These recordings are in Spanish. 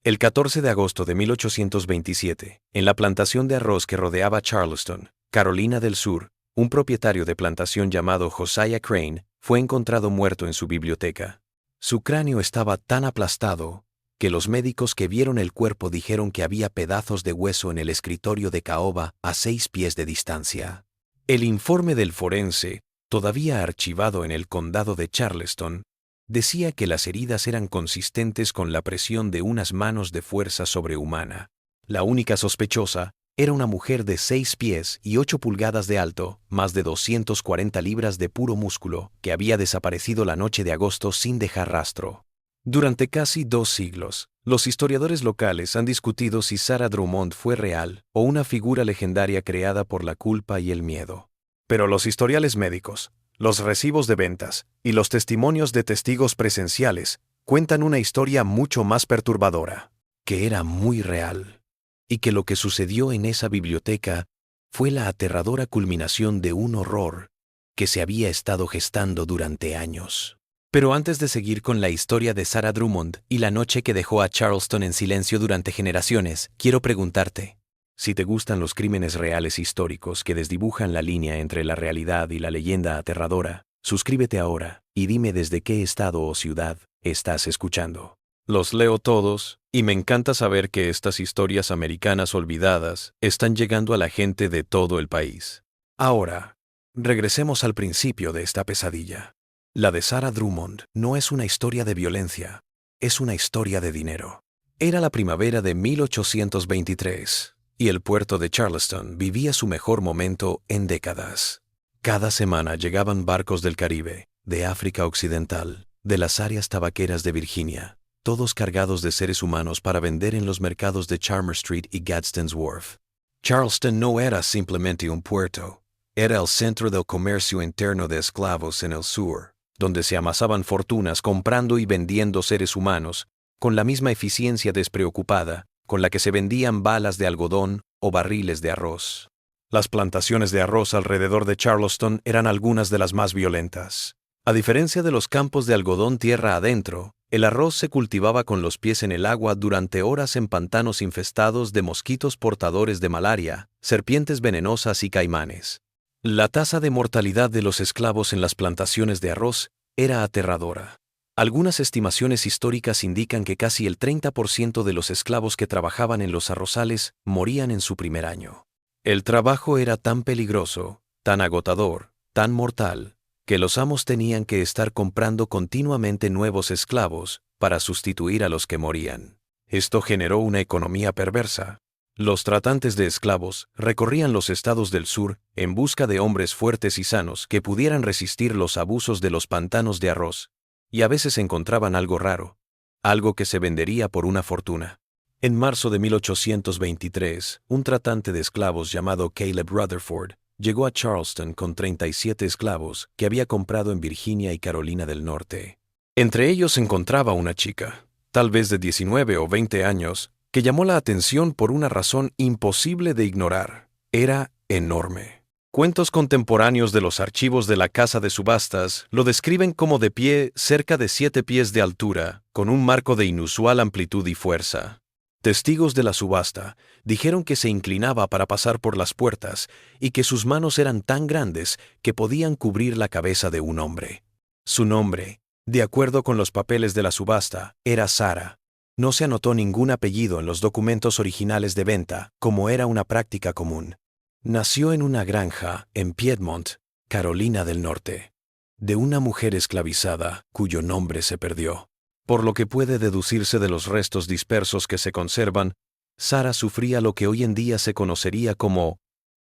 El 14 de agosto de 1827, en la plantación de arroz que rodeaba Charleston, Carolina del Sur, un propietario de plantación llamado Josiah Crane fue encontrado muerto en su biblioteca. Su cráneo estaba tan aplastado que los médicos que vieron el cuerpo dijeron que había pedazos de hueso en el escritorio de caoba a 6 pies de distancia. El informe del forense, todavía archivado en el condado de Charleston, decía que las heridas eran consistentes con la presión de unas manos de fuerza sobrehumana. La única sospechosa era una mujer de 6 pies y 8 pulgadas de alto, más de 240 libras de puro músculo, que había desaparecido la noche de agosto sin dejar rastro. Durante casi 2 siglos, los historiadores locales han discutido si Sarah Drummond fue real o una figura legendaria creada por la culpa y el miedo. Pero los historiales médicos, los recibos de ventas y los testimonios de testigos presenciales cuentan una historia mucho más perturbadora, que era muy real, y que lo que sucedió en esa biblioteca fue la aterradora culminación de un horror que se había estado gestando durante años. Pero antes de seguir con la historia de Sarah Drummond y la noche que dejó a Charleston en silencio durante generaciones, quiero preguntarte: si te gustan los crímenes reales históricos que desdibujan la línea entre la realidad y la leyenda aterradora, suscríbete ahora y dime desde qué estado o ciudad estás escuchando. Los leo todos y me encanta saber que estas historias americanas olvidadas están llegando a la gente de todo el país. Ahora, regresemos al principio de esta pesadilla. La de Sarah Drummond no es una historia de violencia, es una historia de dinero. Era la primavera de 1823. Y el puerto de Charleston vivía su mejor momento en décadas. Cada semana llegaban barcos del Caribe, de África Occidental, de las áreas tabaqueras de Virginia, todos cargados de seres humanos para vender en los mercados de Chalmers Street y Gadsden's Wharf. Charleston no era simplemente un puerto, era el centro del comercio interno de esclavos en el sur, donde se amasaban fortunas comprando y vendiendo seres humanos, con la misma eficiencia despreocupada con la que se vendían balas de algodón o barriles de arroz. Las plantaciones de arroz alrededor de Charleston eran algunas de las más violentas. A diferencia de los campos de algodón tierra adentro, el arroz se cultivaba con los pies en el agua durante horas en pantanos infestados de mosquitos portadores de malaria, serpientes venenosas y caimanes. La tasa de mortalidad de los esclavos en las plantaciones de arroz era aterradora. Algunas estimaciones históricas indican que casi el 30% de los esclavos que trabajaban en los arrozales morían en su primer año. El trabajo era tan peligroso, tan agotador, tan mortal, que los amos tenían que estar comprando continuamente nuevos esclavos para sustituir a los que morían. Esto generó una economía perversa. Los tratantes de esclavos recorrían los estados del sur en busca de hombres fuertes y sanos que pudieran resistir los abusos de los pantanos de arroz. Y a veces encontraban algo raro, algo que se vendería por una fortuna. En marzo de 1823, un tratante de esclavos llamado Caleb Rutherford llegó a Charleston con 37 esclavos que había comprado en Virginia y Carolina del Norte. Entre ellos se encontraba una chica, tal vez de 19 o 20 años, que llamó la atención por una razón imposible de ignorar. Era enorme. Cuentos contemporáneos de los archivos de la casa de subastas lo describen como de pie cerca de 7 pies de altura, con un marco de inusual amplitud y fuerza. Testigos de la subasta dijeron que se inclinaba para pasar por las puertas y que sus manos eran tan grandes que podían cubrir la cabeza de un hombre. Su nombre, de acuerdo con los papeles de la subasta, era Sarah. No se anotó ningún apellido en los documentos originales de venta, como era una práctica común. Nació en una granja en Piedmont, Carolina del Norte, de una mujer esclavizada cuyo nombre se perdió. Por lo que puede deducirse de los restos dispersos que se conservan, Sarah sufría lo que hoy en día se conocería como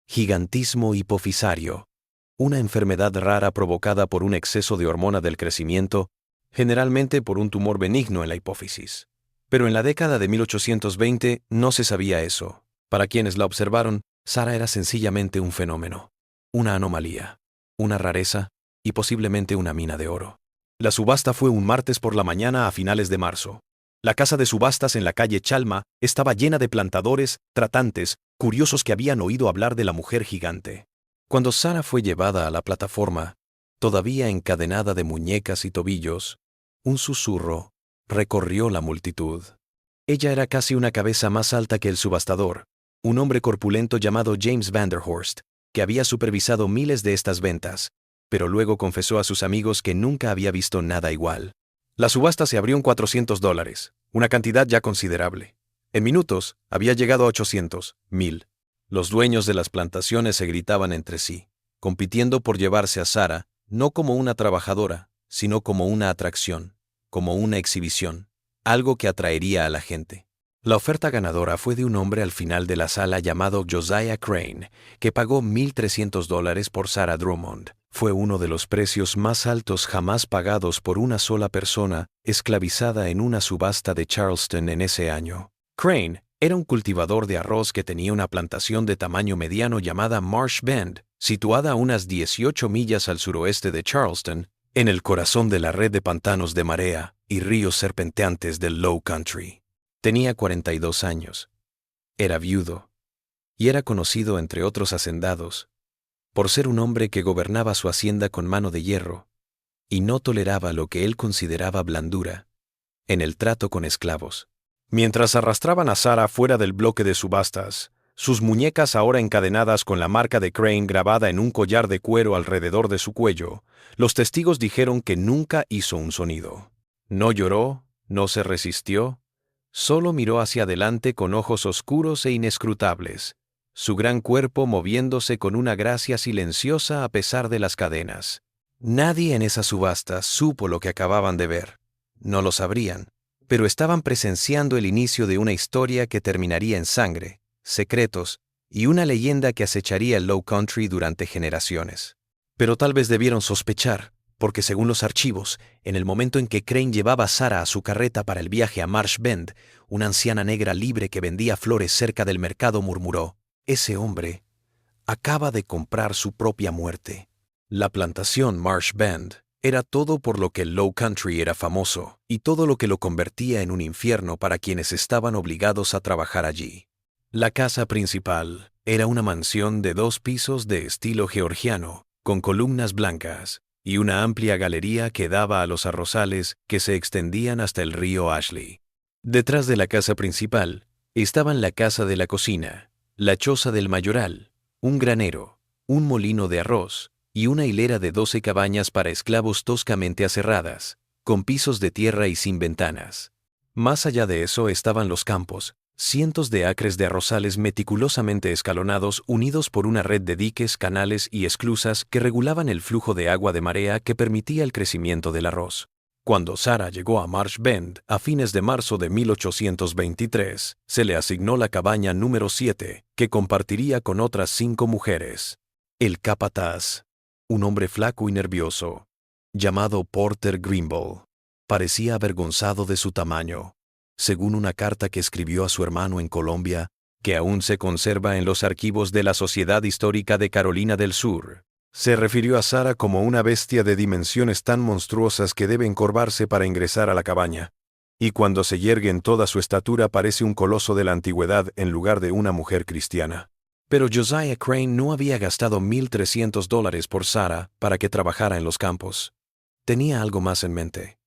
gigantismo hipofisario, una enfermedad rara provocada por un exceso de hormona del crecimiento, generalmente por un tumor benigno en la hipófisis. Pero en la década de 1820 no se sabía eso. Para quienes la observaron, Sarah era sencillamente un fenómeno, una anomalía, una rareza y posiblemente una mina de oro. La subasta fue un martes por la mañana a finales de marzo. La casa de subastas en la calle Chalma estaba llena de plantadores, tratantes, curiosos que habían oído hablar de la mujer gigante. Cuando Sarah fue llevada a la plataforma, todavía encadenada de muñecas y tobillos, un susurro recorrió la multitud. Ella era casi una cabeza más alta que el subastador, un hombre corpulento llamado James Vanderhorst, que había supervisado miles de estas ventas, pero luego confesó a sus amigos que nunca había visto nada igual. La subasta se abrió en $400, una cantidad ya considerable. En minutos, había llegado a 800, 1000. Los dueños de las plantaciones se gritaban entre sí, compitiendo por llevarse a Sarah, no como una trabajadora, sino como una atracción, como una exhibición, algo que atraería a la gente. La oferta ganadora fue de un hombre al final de la sala llamado Josiah Crane, que pagó $1,300 por Sarah Drummond. Fue uno de los precios más altos jamás pagados por una sola persona esclavizada en una subasta de Charleston en ese año. Crane era un cultivador de arroz que tenía una plantación de tamaño mediano llamada Marsh Bend, situada a unas 18 millas al suroeste de Charleston, en el corazón de la red de pantanos de marea y ríos serpenteantes del Low Country. Tenía 42 años. Era viudo. Y era conocido entre otros hacendados por ser un hombre que gobernaba su hacienda con mano de hierro y no toleraba lo que él consideraba blandura en el trato con esclavos. Mientras arrastraban a Sarah fuera del bloque de subastas, sus muñecas ahora encadenadas con la marca de Crane grabada en un collar de cuero alrededor de su cuello, los testigos dijeron que nunca hizo un sonido. No lloró, no se resistió, solo miró hacia adelante con ojos oscuros e inescrutables, su gran cuerpo moviéndose con una gracia silenciosa a pesar de las cadenas. Nadie en esa subasta supo lo que acababan de ver. No lo sabrían, pero estaban presenciando el inicio de una historia que terminaría en sangre, secretos y una leyenda que acecharía el Low Country durante generaciones. Pero tal vez debieron sospechar, porque según los archivos, en el momento en que Crane llevaba a Sarah a su carreta para el viaje a Marsh Bend, una anciana negra libre que vendía flores cerca del mercado murmuró: «Ese hombre acaba de comprar su propia muerte». La plantación Marsh Bend era todo por lo que el Low Country era famoso y todo lo que lo convertía en un infierno para quienes estaban obligados a trabajar allí. La casa principal era una mansión de 2 pisos de estilo georgiano, con columnas blancas y una amplia galería que daba a los arrozales que se extendían hasta el río Ashley. Detrás de la casa principal estaban la casa de la cocina, la choza del mayoral, un granero, un molino de arroz y una hilera de 12 cabañas para esclavos toscamente aserradas, con pisos de tierra y sin ventanas. Más allá de eso estaban los campos, cientos de acres de arrozales meticulosamente escalonados unidos por una red de diques, canales y esclusas que regulaban el flujo de agua de marea que permitía el crecimiento del arroz. Cuando Sarah llegó a Marsh Bend a fines de marzo de 1823, se le asignó la cabaña número 7, que compartiría con otras 5 mujeres. El capataz, un hombre flaco y nervioso, llamado Porter Grimble, parecía avergonzado de su tamaño, según una carta que escribió a su hermano en Colombia, que aún se conserva en los archivos de la Sociedad Histórica de Carolina del Sur. Se refirió a Sarah como una bestia de dimensiones tan monstruosas que debe encorvarse para ingresar a la cabaña, y cuando se yergue en toda su estatura parece un coloso de la antigüedad en lugar de una mujer cristiana. Pero Josiah Crane no había gastado $1,300 por Sarah para que trabajara en los campos. Tenía algo más en mente.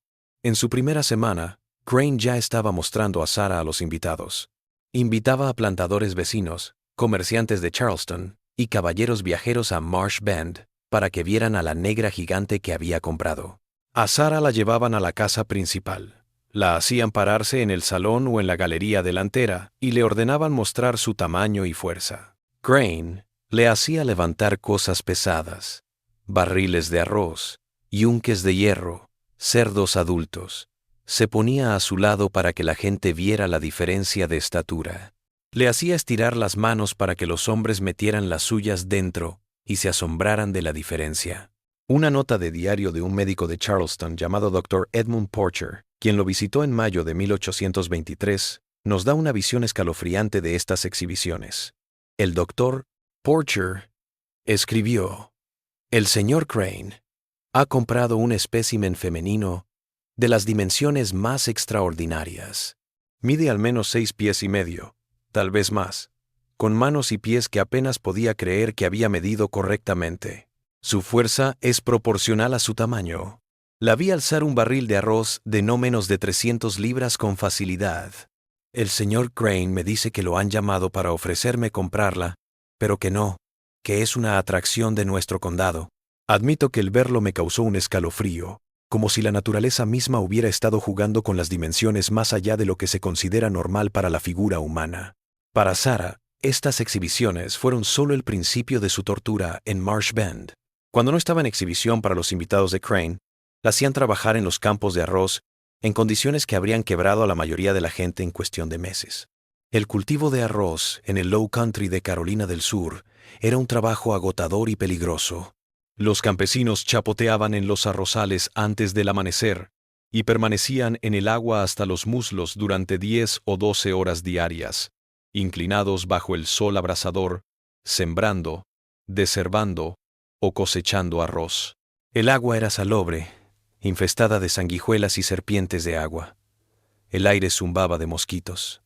En su primera semana, Crane ya estaba mostrando a Sarah a los invitados. Invitaba a plantadores vecinos, comerciantes de Charleston y caballeros viajeros a Marsh Bend para que vieran a la negra gigante que había comprado. A Sarah la llevaban a la casa principal. La hacían pararse en el salón o en la galería delantera y le ordenaban mostrar su tamaño y fuerza. Crane le hacía levantar cosas pesadas, barriles de arroz, yunques de hierro, cerdos adultos. Se ponía a su lado para que la gente viera la diferencia de estatura. Le hacía estirar las manos para que los hombres metieran las suyas dentro y se asombraran de la diferencia. Una nota de diario de un médico de Charleston llamado Dr. Edmund Porcher, quien lo visitó en mayo de 1823, nos da una visión escalofriante de estas exhibiciones. El Dr. Porcher escribió: «El señor Crane ha comprado un espécimen femenino de las dimensiones más extraordinarias. Mide al menos 6 pies y medio, tal vez más, con manos y pies que apenas podía creer que había medido correctamente. Su fuerza es proporcional a su tamaño. La vi alzar un barril de arroz de no menos de 300 libras con facilidad. El señor Crane me dice que lo han llamado para ofrecerme comprarla, pero que no, que es una atracción de nuestro condado. Admito que el verlo me causó un escalofrío, como si la naturaleza misma hubiera estado jugando con las dimensiones más allá de lo que se considera normal para la figura humana. Para Sarah, estas exhibiciones fueron solo el principio de su tortura en Marsh Bend. Cuando no estaba en exhibición para los invitados de Crane, la hacían trabajar en los campos de arroz en condiciones que habrían quebrado a la mayoría de la gente en cuestión de meses. El cultivo de arroz en el Low Country de Carolina del Sur era un trabajo agotador y peligroso. Los campesinos chapoteaban en los arrozales antes del amanecer y permanecían en el agua hasta los muslos durante 10 o 12 horas diarias, inclinados bajo el sol abrasador, sembrando, deshervando o cosechando arroz. El agua era salobre, infestada de sanguijuelas y serpientes de agua. El aire zumbaba de mosquitos.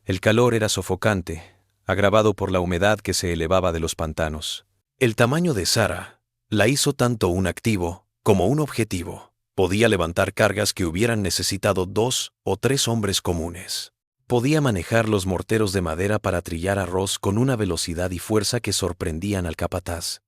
El calor era sofocante, agravado por la humedad que se elevaba de los pantanos. El tamaño de Sarah la hizo tanto un activo como un objetivo. Podía levantar cargas que hubieran necesitado 2 o 3 hombres comunes. Podía manejar los morteros de madera para trillar arroz con una velocidad y fuerza que sorprendían al capataz.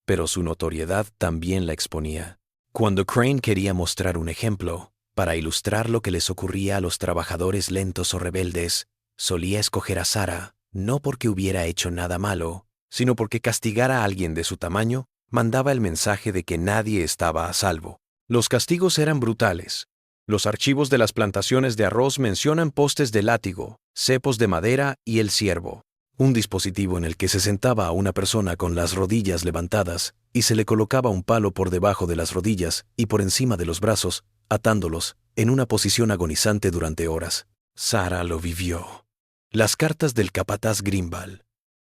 Pero su notoriedad también la exponía. Cuando Crane quería mostrar un ejemplo, para ilustrar lo que les ocurría a los trabajadores lentos o rebeldes, solía escoger a Sarah, no porque hubiera hecho nada malo, sino porque castigar a alguien de su tamaño mandaba el mensaje de que nadie estaba a salvo. Los castigos eran brutales. Los archivos de las plantaciones de arroz mencionan postes de látigo, cepos de madera y el ciervo, un dispositivo en el que se sentaba a una persona con las rodillas levantadas y se le colocaba un palo por debajo de las rodillas y por encima de los brazos, atándolos en una posición agonizante durante horas. Sarah lo vivió. Las cartas del capataz Greenville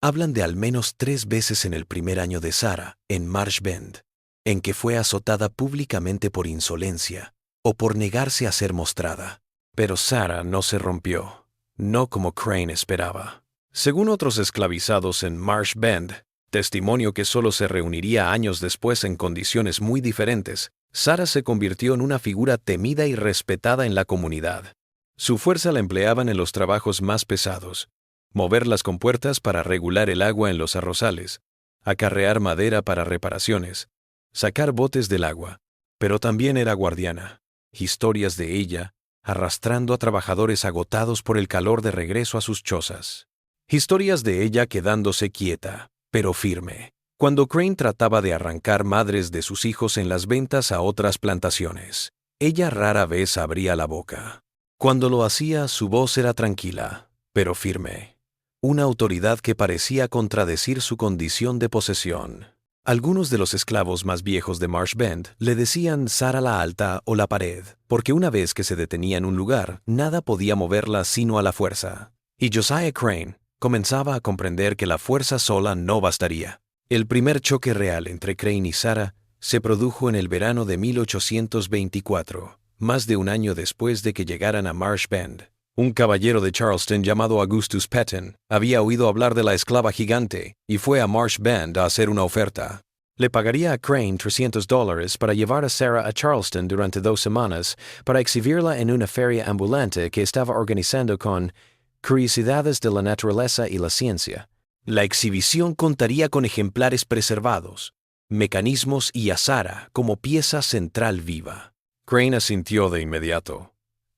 hablan de al menos 3 veces en el primer año de Sarah en Marsh Bend, en que fue azotada públicamente por insolencia o por negarse a ser mostrada. Pero Sarah no se rompió, no como Crane esperaba. Según otros esclavizados en Marsh Bend, testimonio que solo se reuniría años después en condiciones muy diferentes, Sarah se convirtió en una figura temida y respetada en la comunidad. Su fuerza la empleaban en los trabajos más pesados: mover las compuertas para regular el agua en los arrozales, acarrear madera para reparaciones, sacar botes del agua, pero también era guardiana. Historias de ella, arrastrando a trabajadores agotados por el calor de regreso a sus chozas. Historias de ella quedándose quieta, pero firme, cuando Crane trataba de arrancar madres de sus hijos en las ventas a otras plantaciones. Ella rara vez abría la boca. Cuando lo hacía, su voz era tranquila, pero firme. Una autoridad que parecía contradecir su condición de posesión. Algunos de los esclavos más viejos de Marsh Bend le decían Sarah la Alta o la Pared, porque una vez que se detenía en un lugar, nada podía moverla sino a la fuerza. Y Josiah Crane comenzaba a comprender que la fuerza sola no bastaría. El primer choque real entre Crane y Sarah se produjo en el verano de 1824, más de un año después de que llegaran a Marsh Bend. Un caballero de Charleston llamado Augustus Patton había oído hablar de la esclava gigante y fue a Marsh Bend a hacer una oferta. Le pagaría a Crane $300 para llevar a Sarah a Charleston durante 2 semanas para exhibirla en una feria ambulante que estaba organizando con Curiosidades de la Naturaleza y la Ciencia. La exhibición contaría con ejemplares preservados, mecanismos y a Sarah como pieza central viva. Crane asintió de inmediato.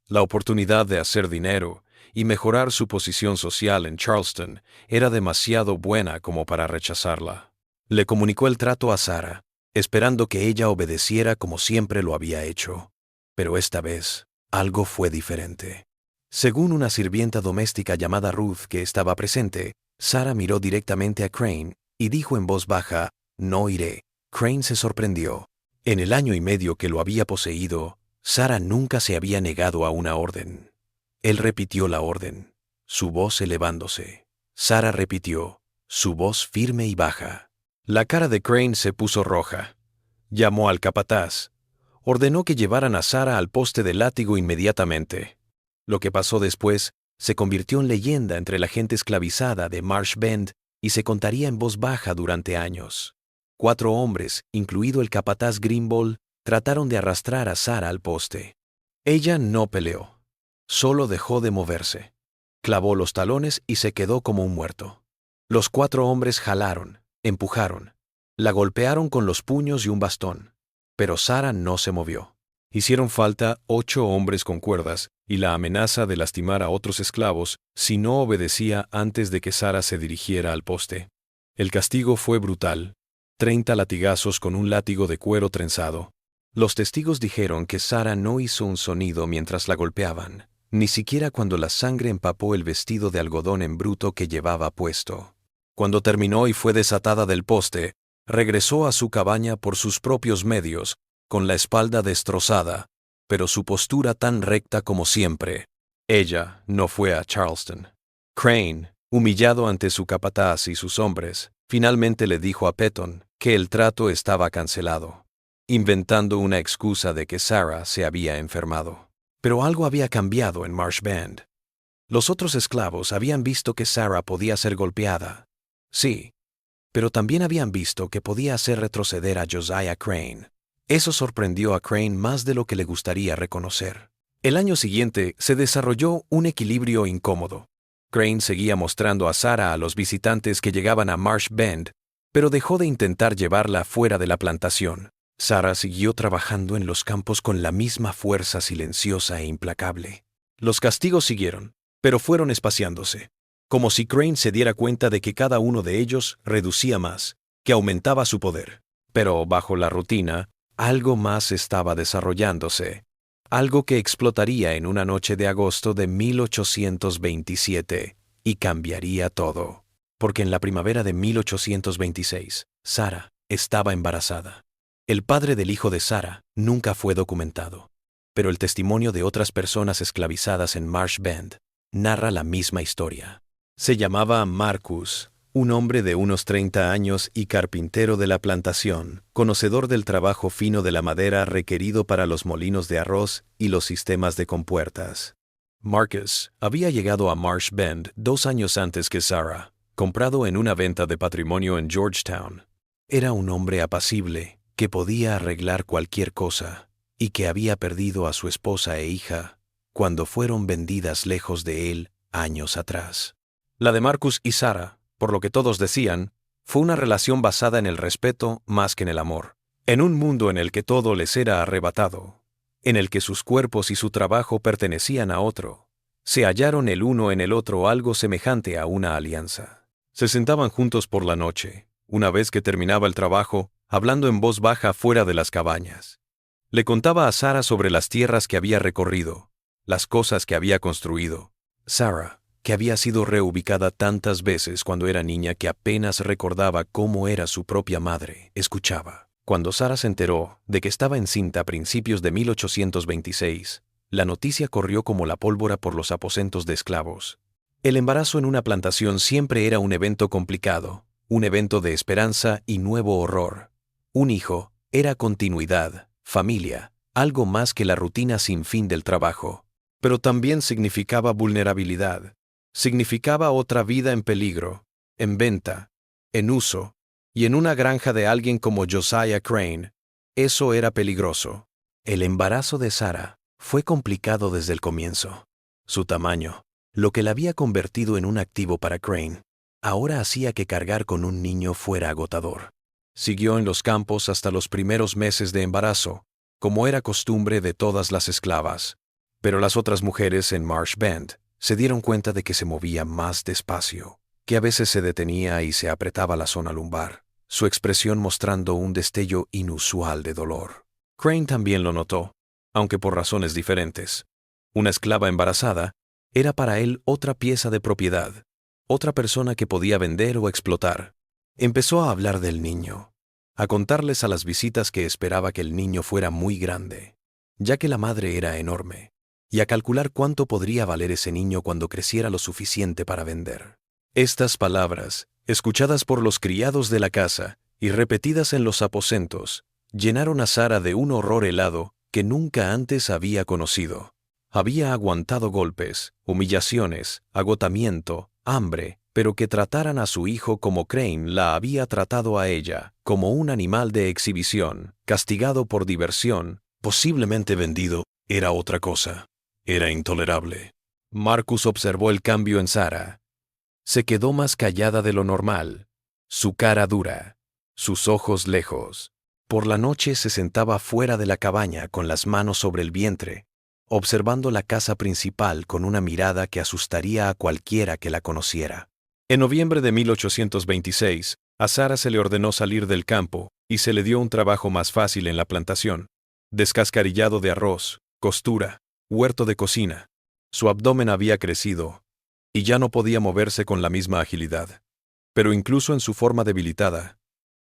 La oportunidad de hacer dinero y mejorar su posición social en Charleston era demasiado buena como para rechazarla. Le comunicó el trato a Sarah, esperando que ella obedeciera como siempre lo había hecho. Pero esta vez, algo fue diferente. Según una sirvienta doméstica llamada Ruth que estaba presente, Sarah miró directamente a Crane y dijo en voz baja: «No iré». Crane se sorprendió. En el año y medio que lo había poseído, Sarah nunca se había negado a una orden. Él repitió la orden, su voz elevándose. Sarah repitió, su voz firme y baja. La cara de Crane se puso roja. Llamó al capataz. Ordenó que llevaran a Sarah al poste de látigo inmediatamente. Lo que pasó después se convirtió en leyenda entre la gente esclavizada de Marsh Bend y se contaría en voz baja durante años. 4 hombres, incluido el capataz Greenville, trataron de arrastrar a Sarah al poste. Ella no peleó, solo dejó de moverse. clavó los talones y se quedó como un muerto. Los 4 hombres jalaron, empujaron, la golpearon con los puños y un bastón, pero Sara no se movió. Hicieron falta 8 hombres con cuerdas y la amenaza de lastimar a otros esclavos si no obedecía antes de que Sara se dirigiera al poste. El castigo fue brutal: 30 latigazos con un látigo de cuero trenzado. Los testigos dijeron que Sara no hizo un sonido mientras la golpeaban, ni siquiera cuando la sangre empapó el vestido de algodón en bruto que llevaba puesto. Cuando terminó y fue desatada del poste, regresó a su cabaña por sus propios medios, con la espalda destrozada, pero su postura tan recta como siempre. Ella no fue a Charleston. Crane, humillado ante su capataz y sus hombres, finalmente le dijo a Petton que el trato estaba cancelado, inventando una excusa de que Sara se había enfermado. Pero algo había cambiado en Marsh Bend. Los otros esclavos habían visto que Sara podía ser golpeada. Sí, pero también habían visto que podía hacer retroceder a Josiah Crane. Eso sorprendió a Crane más de lo que le gustaría reconocer. El año siguiente se desarrolló un equilibrio incómodo. Crane seguía mostrando a Sara a los visitantes que llegaban a Marsh Bend, pero dejó de intentar llevarla fuera de la plantación. Sara siguió trabajando en los campos con la misma fuerza silenciosa e implacable. Los castigos siguieron, pero fueron espaciándose, como si Crane se diera cuenta de que cada uno de ellos reducía más, que aumentaba su poder. Pero bajo la rutina, algo más estaba desarrollándose, algo que explotaría en una noche de agosto de 1827 y cambiaría todo. Porque en la primavera de 1826, Sara estaba embarazada. El padre del hijo de Sara nunca fue documentado, pero el testimonio de otras personas esclavizadas en Marsh Bend narra la misma historia. Se llamaba Marcus, un hombre de unos 30 años y carpintero de la plantación, conocedor del trabajo fino de la madera requerido para los molinos de arroz y los sistemas de compuertas. Marcus había llegado a Marsh Bend 2 años antes que Sara, comprado en una venta de patrimonio en Georgetown. Era un hombre apacible, que podía arreglar cualquier cosa, y que había perdido a su esposa e hija cuando fueron vendidas lejos de él años atrás. La de Marcus y Sara, por lo que todos decían, fue una relación basada en el respeto más que en el amor. En un mundo en el que todo les era arrebatado, en el que sus cuerpos y su trabajo pertenecían a otro, se hallaron el uno en el otro algo semejante a una alianza. Se sentaban juntos por la noche, una vez que terminaba el trabajo, hablando en voz baja fuera de las cabañas. Le contaba a Sara sobre las tierras que había recorrido, las cosas que había construido. Sara, que había sido reubicada tantas veces cuando era niña que apenas recordaba cómo era su propia madre, escuchaba. Cuando Sara se enteró de que estaba encinta a principios de 1826, la noticia corrió como la pólvora por los aposentos de esclavos. El embarazo en una plantación siempre era un evento complicado, un evento de esperanza y nuevo horror. Un hijo era continuidad, familia, algo más que la rutina sin fin del trabajo. Pero también significaba vulnerabilidad. Significaba otra vida en peligro, en venta, en uso, y en una granja de alguien como Josiah Crane. Eso era peligroso. El embarazo de Sara fue complicado desde el comienzo. Su tamaño, lo que la había convertido en un activo para Crane, ahora hacía que cargar con un niño fuera agotador. Siguió en los campos hasta los primeros meses de embarazo, como era costumbre de todas las esclavas. Pero las otras mujeres en Marsh Bend se dieron cuenta de que se movía más despacio, que a veces se detenía y se apretaba la zona lumbar, su expresión mostrando un destello inusual de dolor. Crane también lo notó, aunque por razones diferentes. Una esclava embarazada era para él otra pieza de propiedad, otra persona que podía vender o explotar. Empezó a hablar del niño, a contarles a las visitas que esperaba que el niño fuera muy grande, ya que la madre era enorme, y a calcular cuánto podría valer ese niño cuando creciera lo suficiente para vender. Estas palabras, escuchadas por los criados de la casa y repetidas en los aposentos, llenaron a Sara de un horror helado que nunca antes había conocido. Había aguantado golpes, humillaciones, agotamiento, hambre, pero que trataran a su hijo como Crane la había tratado a ella, como un animal de exhibición, castigado por diversión, posiblemente vendido, era otra cosa. Era intolerable. Marcus observó el cambio en Sara. Se quedó más callada de lo normal, su cara dura, sus ojos lejos. Por la noche se sentaba fuera de la cabaña con las manos sobre el vientre, observando la casa principal con una mirada que asustaría a cualquiera que la conociera. En noviembre de 1826, a Sara se le ordenó salir del campo y se le dio un trabajo más fácil en la plantación: descascarillado de arroz, costura, huerto de cocina. Su abdomen había crecido y ya no podía moverse con la misma agilidad. Pero incluso en su forma debilitada,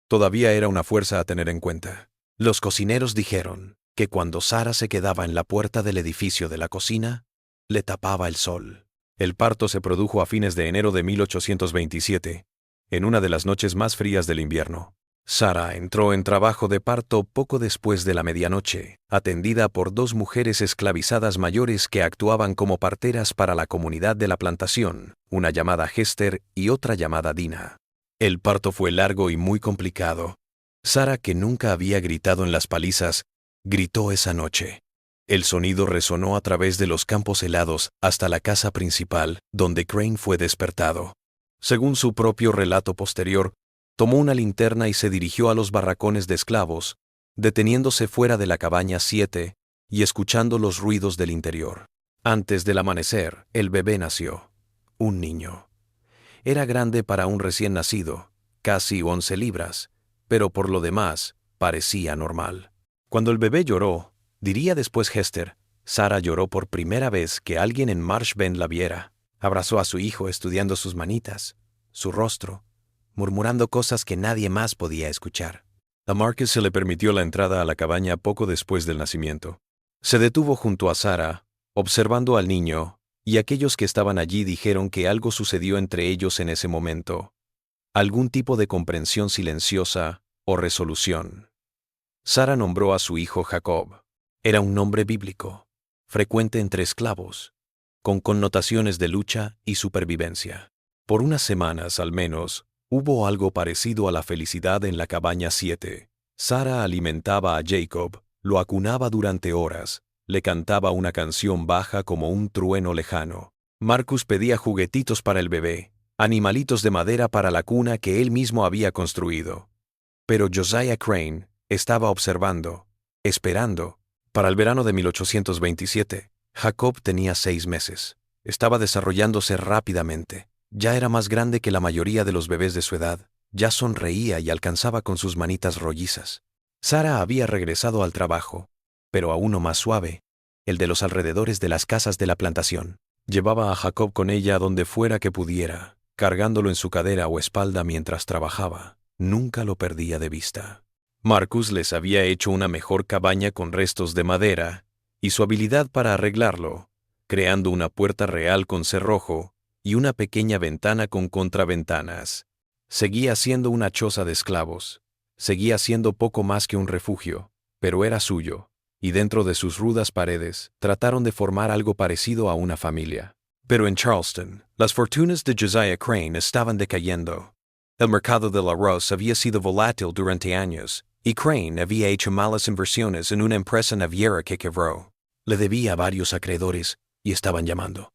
todavía era una fuerza a tener en cuenta. Los cocineros dijeron que cuando Sara se quedaba en la puerta del edificio de la cocina, le tapaba el sol. El parto se produjo a fines de enero de 1827, en una de las noches más frías del invierno. Sara entró en trabajo de parto poco después de la medianoche, atendida por dos mujeres esclavizadas mayores que actuaban como parteras para la comunidad de la plantación, una llamada Hester y otra llamada Dina. El parto fue largo y muy complicado. Sara, que nunca había gritado en las palizas, gritó esa noche. El sonido resonó a través de los campos helados hasta la casa principal, donde Crane fue despertado. Según su propio relato posterior, tomó una linterna y se dirigió a los barracones de esclavos, deteniéndose fuera de la cabaña 7 y escuchando los ruidos del interior. Antes del amanecer, el bebé nació. Un niño. Era grande para un recién nacido, casi 11 libras, pero por lo demás, parecía normal. Cuando el bebé lloró, diría después Hester, Sara lloró por primera vez que alguien en Marsh Bend la viera. Abrazó a su hijo estudiando sus manitas, su rostro, murmurando cosas que nadie más podía escuchar. A Marcus se le permitió la entrada a la cabaña poco después del nacimiento. Se detuvo junto a Sara, observando al niño, y aquellos que estaban allí dijeron que algo sucedió entre ellos en ese momento. Algún tipo de comprensión silenciosa o resolución. Sara nombró a su hijo Jacob. Era un nombre bíblico, frecuente entre esclavos, con connotaciones de lucha y supervivencia. Por unas semanas, al menos, hubo algo parecido a la felicidad en la cabaña 7. Sara alimentaba a Jacob, lo acunaba durante horas, le cantaba una canción baja como un trueno lejano. Marcus pedía juguetitos para el bebé, animalitos de madera para la cuna que él mismo había construido. Pero Josiah Crane estaba observando, esperando. Para el verano de 1827, Jacob tenía 6 meses. Estaba desarrollándose rápidamente. Ya era más grande que la mayoría de los bebés de su edad. Ya sonreía y alcanzaba con sus manitas rollizas. Sara había regresado al trabajo, pero a uno más suave, el de los alrededores de las casas de la plantación. Llevaba a Jacob con ella donde fuera que pudiera, cargándolo en su cadera o espalda mientras trabajaba. Nunca lo perdía de vista. Marcus les había hecho una mejor cabaña con restos de madera, y su habilidad para arreglarlo, creando una puerta real con cerrojo y una pequeña ventana con contraventanas. Seguía siendo una choza de esclavos, seguía siendo poco más que un refugio, pero era suyo, y dentro de sus rudas paredes trataron de formar algo parecido a una familia. Pero en Charleston, las fortunas de Josiah Crane estaban decayendo. El mercado del arroz había sido volátil durante años, y Crane había hecho malas inversiones en una empresa naviera que quebró. Le debía a varios acreedores y estaban llamando.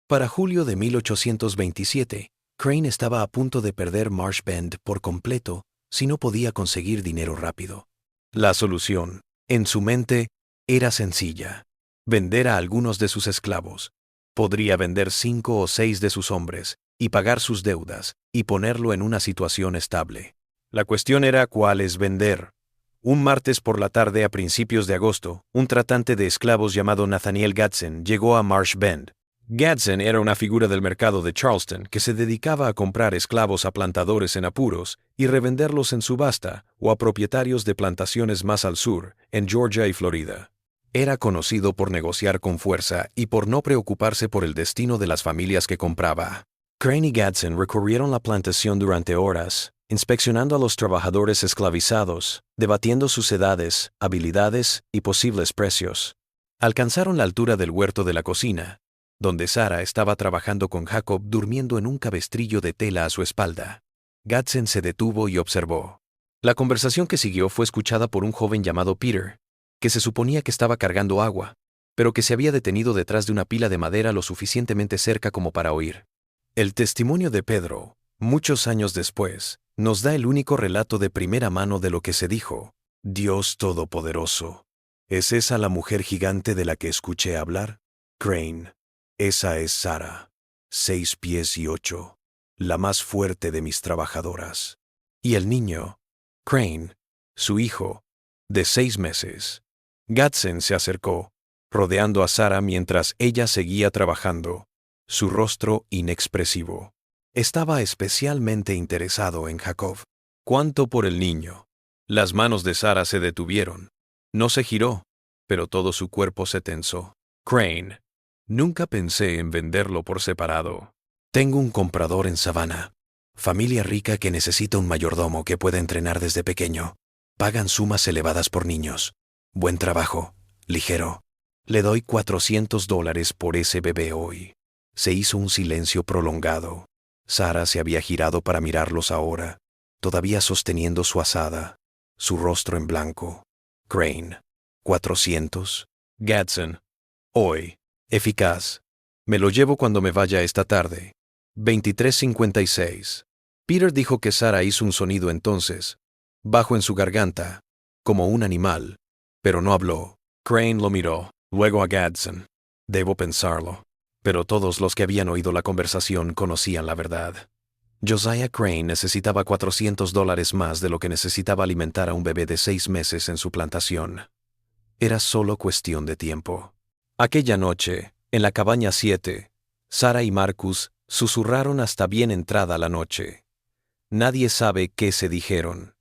Para julio de 1827, Crane estaba a punto de perder Marsh Bend por completo si no podía conseguir dinero rápido. La solución, en su mente, era sencilla: vender a algunos de sus esclavos. Podría vender 5 o 6 de sus hombres y pagar sus deudas y ponerlo en una situación estable. La cuestión era cuáles vender. Un martes por la tarde a principios de agosto, un tratante de esclavos llamado Nathaniel Gadsden llegó a Marsh Bend. Gadsden era una figura del mercado de Charleston que se dedicaba a comprar esclavos a plantadores en apuros y revenderlos en subasta o a propietarios de plantaciones más al sur, en Georgia y Florida. Era conocido por negociar con fuerza y por no preocuparse por el destino de las familias que compraba. Crane y Gadsden recorrieron la plantación durante horas, inspeccionando a los trabajadores esclavizados, debatiendo sus edades, habilidades y posibles precios. Alcanzaron la altura del huerto de la cocina, donde Sara estaba trabajando con Jacob durmiendo en un cabestrillo de tela a su espalda. Gadsden se detuvo y observó. La conversación que siguió fue escuchada por un joven llamado Peter, que se suponía que estaba cargando agua. pero que se había detenido detrás de una pila de madera lo suficientemente cerca como para oír. El testimonio de Pedro, muchos años después, nos da el único relato de primera mano de lo que se dijo. Dios Todopoderoso. ¿Es esa la mujer gigante de la que escuché hablar? Crane. Esa es Sara, 6 pies y 8, la más fuerte de mis trabajadoras. Y el niño, Crane, su hijo, de 6 meses. Gadsden se acercó, rodeando a Sara mientras ella seguía trabajando, su rostro inexpresivo. Estaba especialmente interesado en Jacob. ¿Cuánto por el niño? Las manos de Sara se detuvieron. No se giró, pero todo su cuerpo se tensó. Crane. Nunca pensé en venderlo por separado. Tengo un comprador en Savannah. Familia rica que necesita un mayordomo que pueda entrenar desde pequeño. Pagan sumas elevadas por niños. Buen trabajo. Ligero. Le doy $400 por ese bebé hoy. Se hizo un silencio prolongado. Sara se había girado para mirarlos ahora, todavía sosteniendo su azada, su rostro en blanco. Crane. 400. Gadsden. Hoy. Eficaz. Me lo llevo cuando me vaya esta tarde. 23:56. Peter dijo que Sara hizo un sonido entonces, bajo en su garganta, como un animal, pero no habló. Crane lo miró, luego a Gadsden. Debo pensarlo. Pero todos los que habían oído la conversación conocían la verdad. Josiah Crane necesitaba $400 más de lo que necesitaba alimentar a un bebé de 6 meses en su plantación. Era solo cuestión de tiempo. Aquella noche, en la cabaña 7, Sara y Marcus susurraron hasta bien entrada la noche. Nadie sabe qué se dijeron,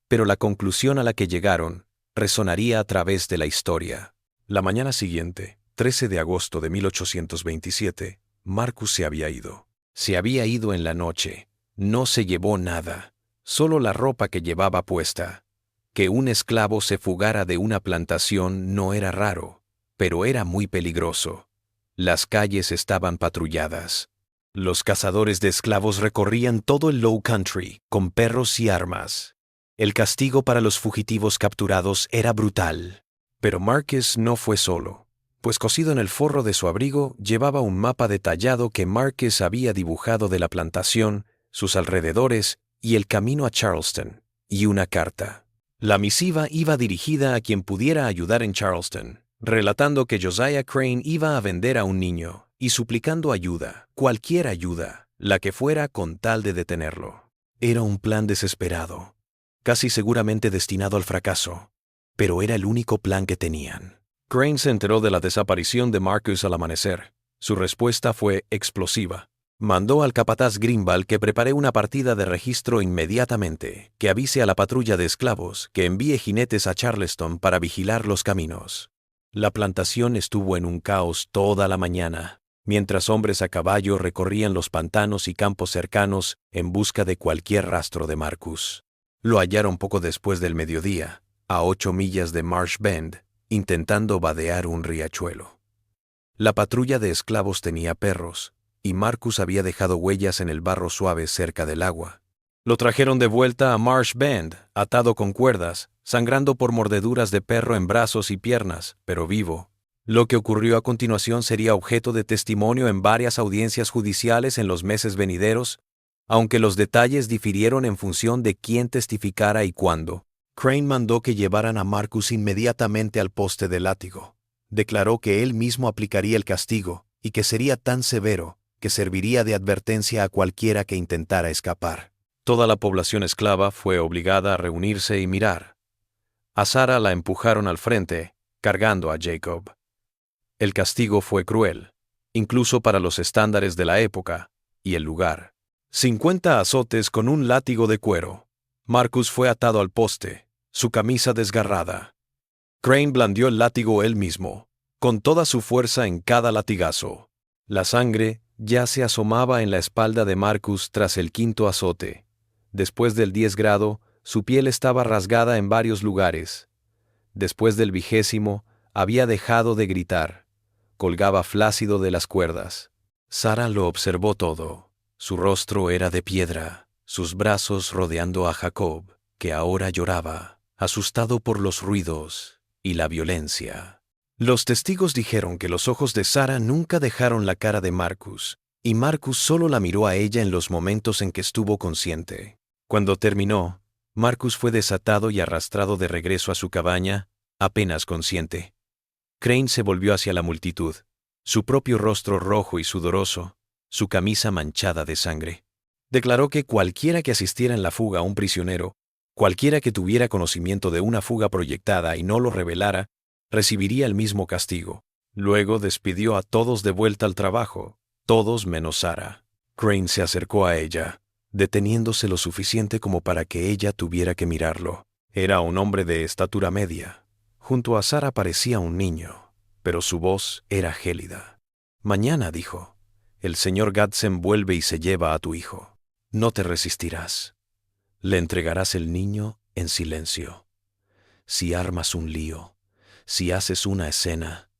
pero la conclusión a la que llegaron resonaría a través de la historia. La mañana siguiente, 13 de agosto de 1827, Marcus se había ido. Se había ido en la noche. No se llevó nada, solo la ropa que llevaba puesta. Que un esclavo se fugara de una plantación no era raro, pero era muy peligroso. Las calles estaban patrulladas. Los cazadores de esclavos recorrían todo el Low Country con perros y armas. El castigo para los fugitivos capturados era brutal. Pero Marcus no fue solo, pues cosido en el forro de su abrigo llevaba un mapa detallado que Marcus había dibujado de la plantación, sus alrededores y el camino a Charleston, y una carta. La misiva iba dirigida a quien pudiera ayudar en Charleston, relatando que Josiah Crane iba a vender a un niño y suplicando ayuda, cualquier ayuda, la que fuera con tal de detenerlo. Era un plan desesperado, casi seguramente destinado al fracaso, pero era el único plan que tenían. Crane se enteró de la desaparición de Marcus al amanecer. Su respuesta fue explosiva. Mandó al capataz Greenville que prepare una partida de registro inmediatamente, que avise a la patrulla de esclavos, que envíe jinetes a Charleston para vigilar los caminos. La plantación estuvo en un caos toda la mañana, mientras hombres a caballo recorrían los pantanos y campos cercanos en busca de cualquier rastro de Marcus. Lo hallaron poco después del mediodía, a 8 millas de Marsh Bend, intentando vadear un riachuelo. La patrulla de esclavos tenía perros, y Marcus había dejado huellas en el barro suave cerca del agua. Lo trajeron de vuelta a Marsh Bend, atado con cuerdas, sangrando por mordeduras de perro en brazos y piernas, pero vivo. Lo que ocurrió a continuación sería objeto de testimonio en varias audiencias judiciales en los meses venideros, aunque los detalles difirieron en función de quién testificara y cuándo. Crane mandó que llevaran a Marcus inmediatamente al poste de látigo. Declaró que él mismo aplicaría el castigo y que sería tan severo que serviría de advertencia a cualquiera que intentara escapar. Toda la población esclava fue obligada a reunirse y mirar. A Sara la empujaron al frente, cargando a Jacob. El castigo fue cruel, incluso para los estándares de la época y el lugar. 50 azotes con un látigo de cuero. Marcus fue atado al poste, su camisa desgarrada. Crane blandió el látigo él mismo, con toda su fuerza en cada latigazo. La sangre ya se asomaba en la espalda de Marcus tras el 5.º azote. Después del 10 grado, su piel estaba rasgada en varios lugares. Después del 20, había dejado de gritar. Colgaba flácido de las cuerdas. Sara lo observó todo. Su rostro era de piedra, sus brazos rodeando a Jacob, que ahora lloraba, asustado por los ruidos y la violencia. Los testigos dijeron que los ojos de Sara nunca dejaron la cara de Marcus, y Marcus solo la miró a ella en los momentos en que estuvo consciente. Cuando terminó, Marcus fue desatado y arrastrado de regreso a su cabaña, apenas consciente. Crane se volvió hacia la multitud, su propio rostro rojo y sudoroso, su camisa manchada de sangre. Declaró que cualquiera que asistiera en la fuga a un prisionero, cualquiera que tuviera conocimiento de una fuga proyectada y no lo revelara, recibiría el mismo castigo. Luego despidió a todos de vuelta al trabajo, todos menos Sara. Crane se acercó a ella, deteniéndose lo suficiente como para que ella tuviera que mirarlo. Era un hombre de estatura media. Junto a Sara parecía un niño, pero su voz era gélida. Mañana, dijo, el señor Gadsden vuelve y se lleva a tu hijo. No te resistirás. Le entregarás el niño en silencio. Si armas un lío, si haces una escena,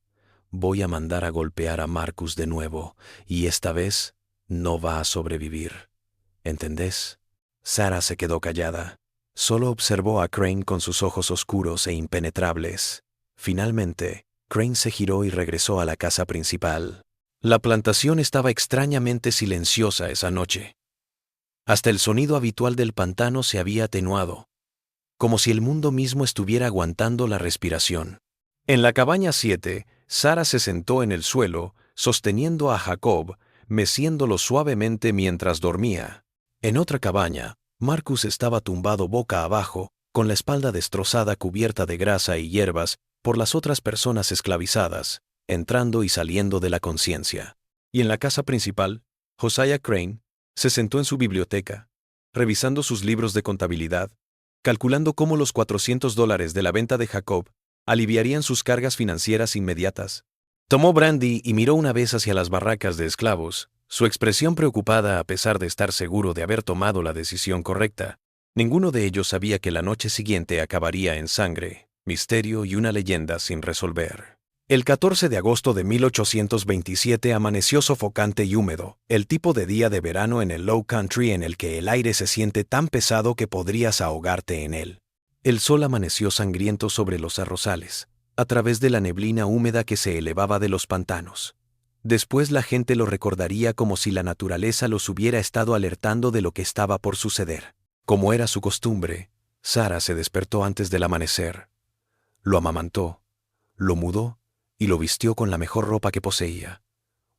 voy a mandar a golpear a Marcus de nuevo, y esta vez no va a sobrevivir. ¿Entendés? Sara se quedó callada. Solo observó a Crane con sus ojos oscuros e impenetrables. Finalmente, Crane se giró y regresó a la casa principal. La plantación estaba extrañamente silenciosa esa noche. Hasta el sonido habitual del pantano se había atenuado, como si el mundo mismo estuviera aguantando la respiración. En la cabaña 7, Sara se sentó en el suelo, sosteniendo a Jacob, meciéndolo suavemente mientras dormía. En otra cabaña, Marcus estaba tumbado boca abajo, con la espalda destrozada cubierta de grasa y hierbas por las otras personas esclavizadas, entrando y saliendo de la conciencia. Y en la casa principal, Josiah Crane se sentó en su biblioteca, revisando sus libros de contabilidad, calculando cómo los $400 de la venta de Jacob aliviarían sus cargas financieras inmediatas. Tomó brandy y miró una vez hacia las barracas de esclavos, su expresión preocupada a pesar de estar seguro de haber tomado la decisión correcta. Ninguno de ellos sabía que la noche siguiente acabaría en sangre, misterio y una leyenda sin resolver. El 14 de agosto de 1827 amaneció sofocante y húmedo, el tipo de día de verano en el Low Country en el que el aire se siente tan pesado que podrías ahogarte en él. El sol amaneció sangriento sobre los arrozales, a través de la neblina húmeda que se elevaba de los pantanos. Después la gente lo recordaría como si la naturaleza los hubiera estado alertando de lo que estaba por suceder. Como era su costumbre, Sara se despertó antes del amanecer. Lo amamantó, lo mudó y lo vistió con la mejor ropa que poseía,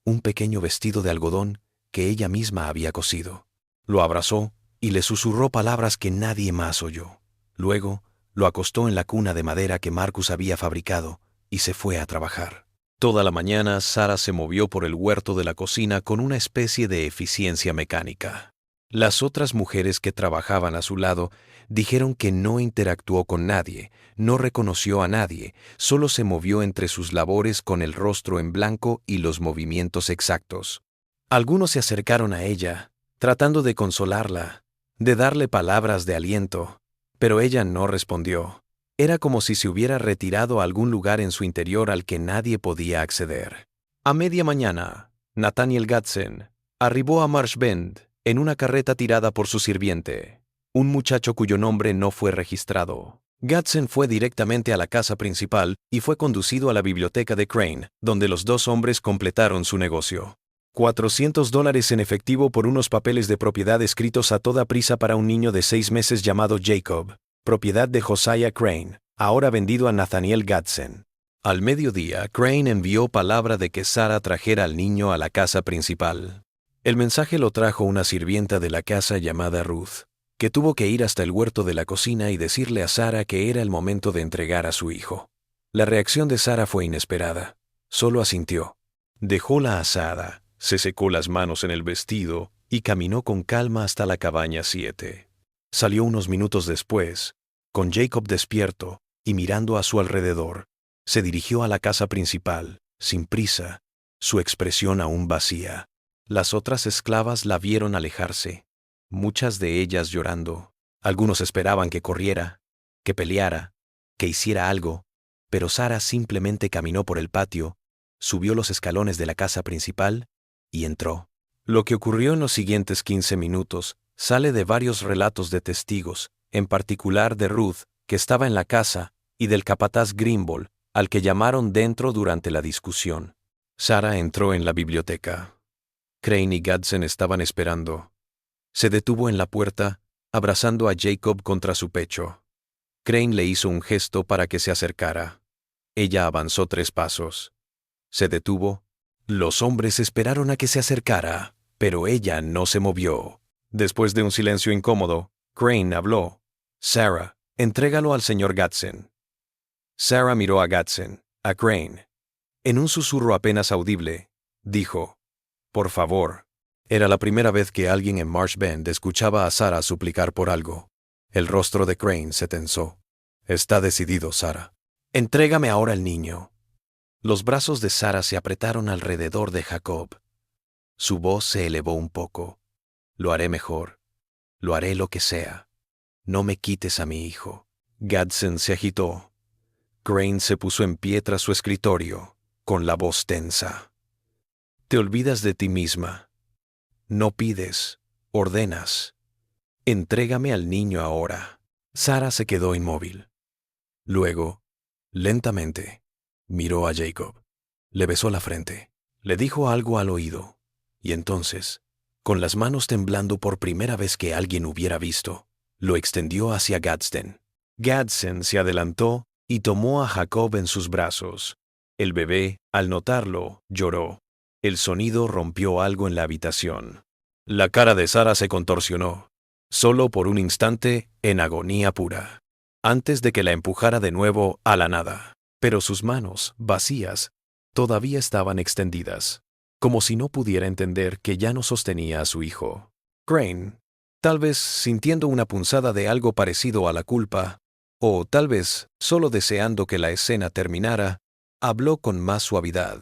un pequeño vestido de algodón que ella misma había cosido. Lo abrazó y le susurró palabras que nadie más oyó. Luego, lo acostó en la cuna de madera que Marcus había fabricado y se fue a trabajar. Toda la mañana, Sara se movió por el huerto de la cocina con una especie de eficiencia mecánica. Las otras mujeres que trabajaban a su lado dijeron que no interactuó con nadie, no reconoció a nadie, solo se movió entre sus labores con el rostro en blanco y los movimientos exactos. Algunos se acercaron a ella, tratando de consolarla, de darle palabras de aliento, pero ella no respondió. Era como si se hubiera retirado a algún lugar en su interior al que nadie podía acceder. A media mañana, Nathaniel Gadsden arribó a Marsh Bend en una carreta tirada por su sirviente, un muchacho cuyo nombre no fue registrado. Gadsden fue directamente a la casa principal y fue conducido a la biblioteca de Crane, donde los dos hombres completaron su negocio. $400 en efectivo por unos papeles de propiedad escritos a toda prisa para un niño de 6 meses llamado Jacob, propiedad de Josiah Crane, ahora vendido a Nathaniel Gadsden. Al mediodía, Crane envió palabra de que Sara trajera al niño a la casa principal. El mensaje lo trajo una sirvienta de la casa llamada Ruth, que tuvo que ir hasta el huerto de la cocina y decirle a Sara que era el momento de entregar a su hijo. La reacción de Sara fue inesperada. Solo asintió. Dejó la azada, se secó las manos en el vestido y caminó con calma hasta la cabaña 7. Salió unos minutos después, con Jacob despierto y mirando a su alrededor. Se dirigió a la casa principal, sin prisa, su expresión aún vacía. Las otras esclavas la vieron alejarse, muchas de ellas llorando. Algunos esperaban que corriera, que peleara, que hiciera algo, pero Sara simplemente caminó por el patio, subió los escalones de la casa principal y entró. Lo que ocurrió en los siguientes 15 minutos sale de varios relatos de testigos, en particular de Ruth, que estaba en la casa, y del capataz Grimble, al que llamaron dentro durante la discusión. Sara entró en la biblioteca. Crane y Gadsden estaban esperando. Se detuvo en la puerta, abrazando a Jacob contra su pecho. Crane le hizo un gesto para que se acercara. Ella avanzó 3 pasos. Se detuvo. Los hombres esperaron a que se acercara, pero ella no se movió. Después de un silencio incómodo, Crane habló. «Sarah, entrégalo al señor Gadsden». Sarah miró a Gadsden, a Crane. En un susurro apenas audible, dijo, «Por favor». Era la primera vez que alguien en Marsh Bend escuchaba a Sarah suplicar por algo. El rostro de Crane se tensó. «Está decidido, Sarah. Entrégame ahora el niño». Los brazos de Sarah se apretaron alrededor de Jacob. Su voz se elevó un poco. «Lo haré mejor. Lo haré lo que sea. No me quites a mi hijo». Gadsden se agitó. Crane se puso en pie tras su escritorio, con la voz tensa. «Te olvidas de ti misma. No pides, ordenas. Entrégame al niño ahora». Sarah se quedó inmóvil. Luego, lentamente, miró a Jacob. Le besó la frente. Le dijo algo al oído. Y entonces, con las manos temblando por primera vez que alguien hubiera visto, lo extendió hacia Gadsden. Gadsden se adelantó y tomó a Jacob en sus brazos. El bebé, al notarlo, lloró. El sonido rompió algo en la habitación. La cara de Sarah se contorsionó, solo por un instante, en agonía pura, antes de que la empujara de nuevo a la nada. Pero sus manos, vacías, todavía estaban extendidas, como si no pudiera entender que ya no sostenía a su hijo. Crane, tal vez sintiendo una punzada de algo parecido a la culpa, o tal vez solo deseando que la escena terminara, habló con más suavidad.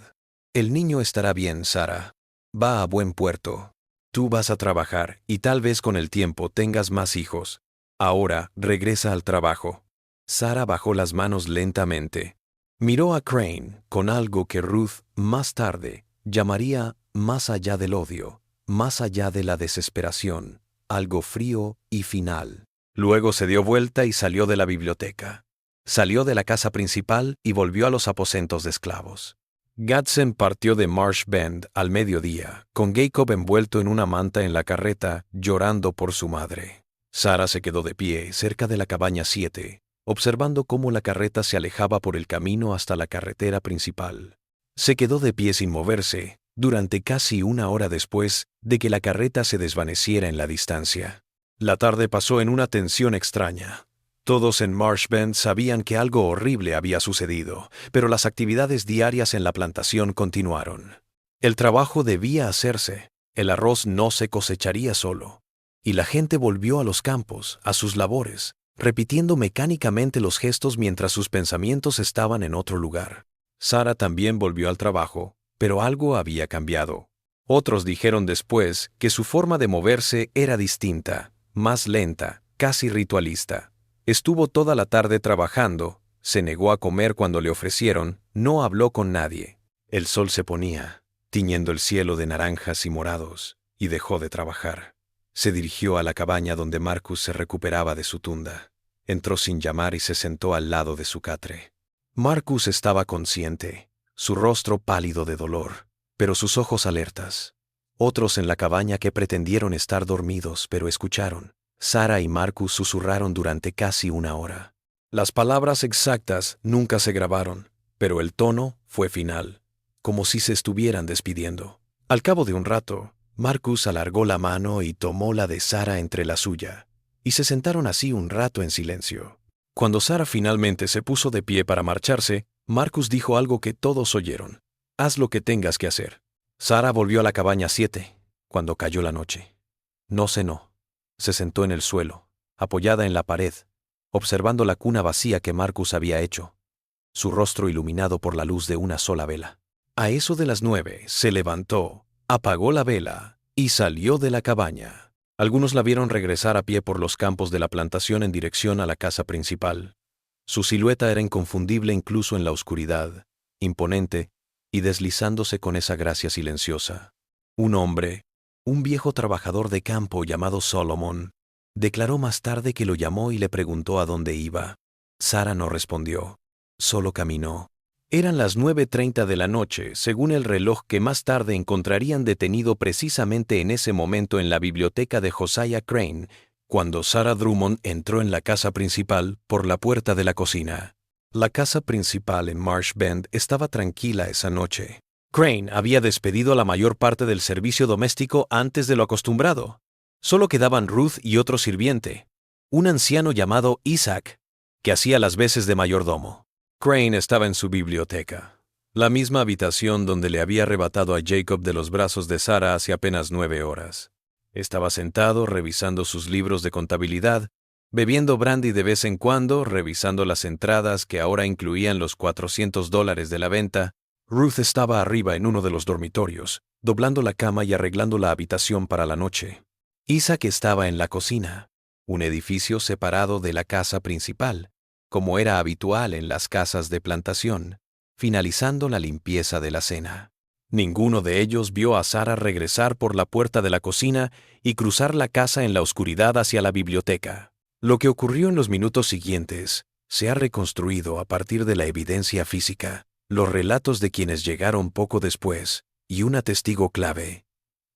«El niño estará bien, Sarah. Va a buen puerto. Tú vas a trabajar y tal vez con el tiempo tengas más hijos. Ahora regresa al trabajo». Sarah bajó las manos lentamente. Miró a Crane con algo que Ruth, más tarde, llamaría más allá del odio, más allá de la desesperación, algo frío y final. Luego se dio vuelta y salió de la biblioteca. Salió de la casa principal y volvió a los aposentos de esclavos. Gadsden partió de Marsh Bend al mediodía, con Jacob envuelto en una manta en la carreta, llorando por su madre. Sarah se quedó de pie cerca de la cabaña 7, observando cómo la carreta se alejaba por el camino hasta la carretera principal. Se quedó de pie sin moverse, durante casi 1 hora después de que la carreta se desvaneciera en la distancia. La tarde pasó en una tensión extraña. Todos en Marsh Bend sabían que algo horrible había sucedido, pero las actividades diarias en la plantación continuaron. El trabajo debía hacerse, el arroz no se cosecharía solo, y la gente volvió a los campos, a sus labores, repitiendo mecánicamente los gestos mientras sus pensamientos estaban en otro lugar. Sarah también volvió al trabajo, pero algo había cambiado. Otros dijeron después que su forma de moverse era distinta, más lenta, casi ritualista. Estuvo toda la tarde trabajando, se negó a comer cuando le ofrecieron, no habló con nadie. El sol se ponía, tiñendo el cielo de naranjas y morados, y dejó de trabajar. Se dirigió a la cabaña donde Marcus se recuperaba de su tunda. Entró sin llamar y se sentó al lado de su catre. Marcus estaba consciente, su rostro pálido de dolor, pero sus ojos alertas. Otros en la cabaña que pretendieron estar dormidos pero escucharon. Sarah y Marcus susurraron durante casi 1 hora. Las palabras exactas nunca se grabaron, pero el tono fue final, como si se estuvieran despidiendo. Al cabo de un rato, Marcus alargó la mano y tomó la de Sarah entre la suya, y se sentaron así un rato en silencio. Cuando Sarah finalmente se puso de pie para marcharse, Marcus dijo algo que todos oyeron. «Haz lo que tengas que hacer». Sarah volvió a la cabaña 7, cuando cayó la noche. No cenó. Se sentó en el suelo, apoyada en la pared, observando la cuna vacía que Marcus había hecho, su rostro iluminado por la luz de una sola vela. A eso de las 9 se levantó, apagó la vela y salió de la cabaña. Algunos la vieron regresar a pie por los campos de la plantación en dirección a la casa principal. Su silueta era inconfundible incluso en la oscuridad, imponente y deslizándose con esa gracia silenciosa. Un hombre, un viejo trabajador de campo llamado Solomon, declaró más tarde que lo llamó y le preguntó a dónde iba. Sarah no respondió, solo caminó. Eran las 9:30 de la noche, según el reloj que más tarde encontrarían detenido precisamente en ese momento en la biblioteca de Josiah Crane, cuando Sarah Drummond entró en la casa principal por la puerta de la cocina. La casa principal en Marsh Bend estaba tranquila esa noche. Crane había despedido a la mayor parte del servicio doméstico antes de lo acostumbrado. Solo quedaban Ruth y otro sirviente, un anciano llamado Isaac, que hacía las veces de mayordomo. Crane estaba en su biblioteca, la misma habitación donde le había arrebatado a Jacob de los brazos de Sarah hace apenas 9 horas. Estaba sentado revisando sus libros de contabilidad, bebiendo brandy de vez en cuando, revisando las entradas que ahora incluían los $400 de la venta. Ruth estaba arriba en uno de los dormitorios, doblando la cama y arreglando la habitación para la noche. Isaac estaba en la cocina, un edificio separado de la casa principal, como era habitual en las casas de plantación, finalizando la limpieza de la cena. Ninguno de ellos vio a Sarah regresar por la puerta de la cocina y cruzar la casa en la oscuridad hacia la biblioteca. Lo que ocurrió en los minutos siguientes se ha reconstruido a partir de la evidencia física, los relatos de quienes llegaron poco después y una testigo clave,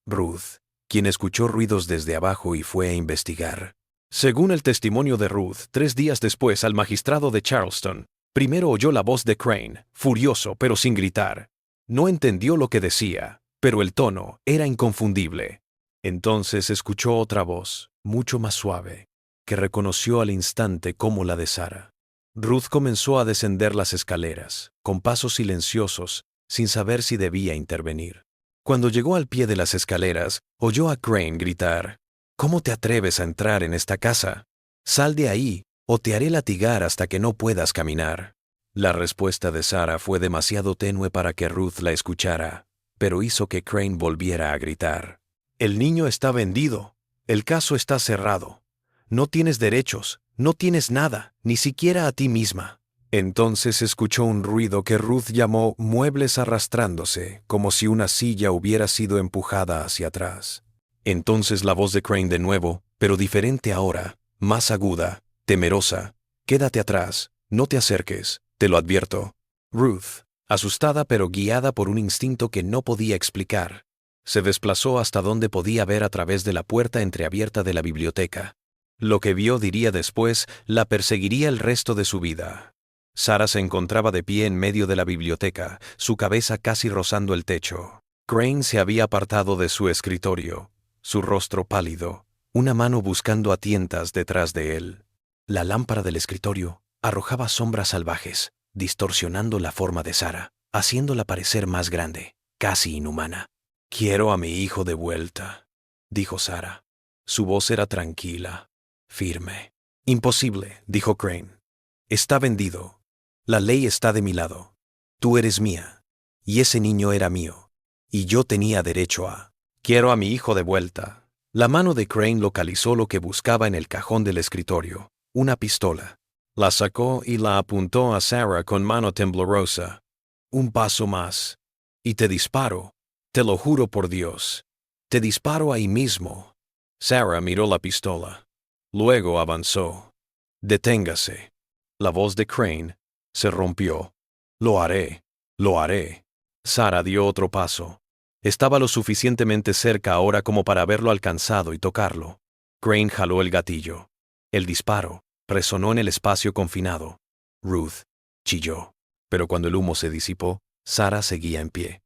Ruth, quien escuchó ruidos desde abajo y fue a investigar. Según el testimonio de Ruth, 3 días después al magistrado de Charleston, primero oyó la voz de Crane, furioso pero sin gritar. No entendió lo que decía, pero el tono era inconfundible. Entonces escuchó otra voz, mucho más suave, que reconoció al instante como la de Sarah. Ruth comenzó a descender las escaleras, con pasos silenciosos, sin saber si debía intervenir. Cuando llegó al pie de las escaleras, oyó a Crane gritar: «¿Cómo te atreves a entrar en esta casa? Sal de ahí, o te haré latigar hasta que no puedas caminar». La respuesta de Sarah fue demasiado tenue para que Ruth la escuchara, pero hizo que Crane volviera a gritar: «El niño está vendido. El caso está cerrado. No tienes derechos, no tienes nada, ni siquiera a ti misma». Entonces escuchó un ruido que Ruth llamó muebles arrastrándose, como si una silla hubiera sido empujada hacia atrás. Entonces la voz de Crane de nuevo, pero diferente ahora, más aguda, temerosa: «Quédate atrás, no te acerques, te lo advierto». Ruth, asustada pero guiada por un instinto que no podía explicar, se desplazó hasta donde podía ver a través de la puerta entreabierta de la biblioteca. Lo que vio, diría después, la perseguiría el resto de su vida. Sarah se encontraba de pie en medio de la biblioteca, su cabeza casi rozando el techo. Crane se había apartado de su escritorio, su rostro pálido, una mano buscando a tientas detrás de él. La lámpara del escritorio arrojaba sombras salvajes, distorsionando la forma de Sarah, haciéndola parecer más grande, casi inhumana. «Quiero a mi hijo de vuelta», dijo Sarah. Su voz era tranquila, firme. «Imposible», dijo Crane. «Está vendido. La ley está de mi lado. Tú eres mía. Y ese niño era mío. Y yo tenía derecho a... Quiero a mi hijo de vuelta». La mano de Crane localizó lo que buscaba en el cajón del escritorio, una pistola. La sacó y la apuntó a Sarah con mano temblorosa. «Un paso más. Y te disparo. Te lo juro por Dios. Te disparo ahí mismo». Sarah miró la pistola. Luego avanzó. «Deténgase». La voz de Crane se rompió. «Lo haré. Lo haré». Sarah dio otro paso. Estaba lo suficientemente cerca ahora como para haberlo alcanzado y tocarlo. Crane jaló el gatillo. El disparo resonó en el espacio confinado. Ruth chilló. Pero cuando el humo se disipó, Sarah seguía en pie.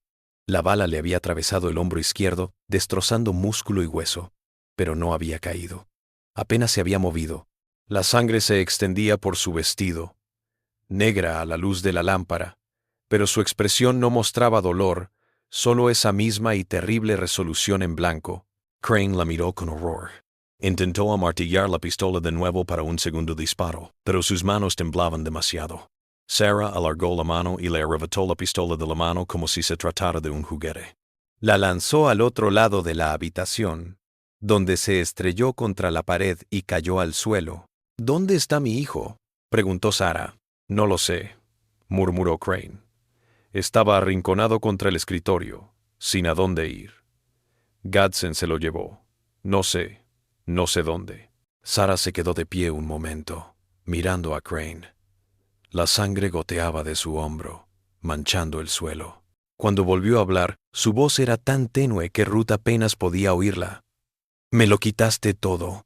La bala le había atravesado el hombro izquierdo, destrozando músculo y hueso, pero no había caído. Apenas se había movido. La sangre se extendía por su vestido, negra a la luz de la lámpara, pero su expresión no mostraba dolor, solo esa misma y terrible resolución en blanco. Crane la miró con horror. Intentó amartillar la pistola de nuevo para un segundo disparo, pero sus manos temblaban demasiado. Sarah alargó la mano y le arrebató la pistola de la mano como si se tratara de un juguete. La lanzó al otro lado de la habitación, donde se estrelló contra la pared y cayó al suelo. «¿Dónde está mi hijo?», preguntó Sarah. «No lo sé», murmuró Crane. «Estaba arrinconado contra el escritorio, sin a dónde ir. Gadsden se lo llevó. No sé dónde». Sarah se quedó de pie un momento, mirando a Crane. La sangre goteaba de su hombro, manchando el suelo. Cuando volvió a hablar, su voz era tan tenue que Ruth apenas podía oírla. «Me lo quitaste todo.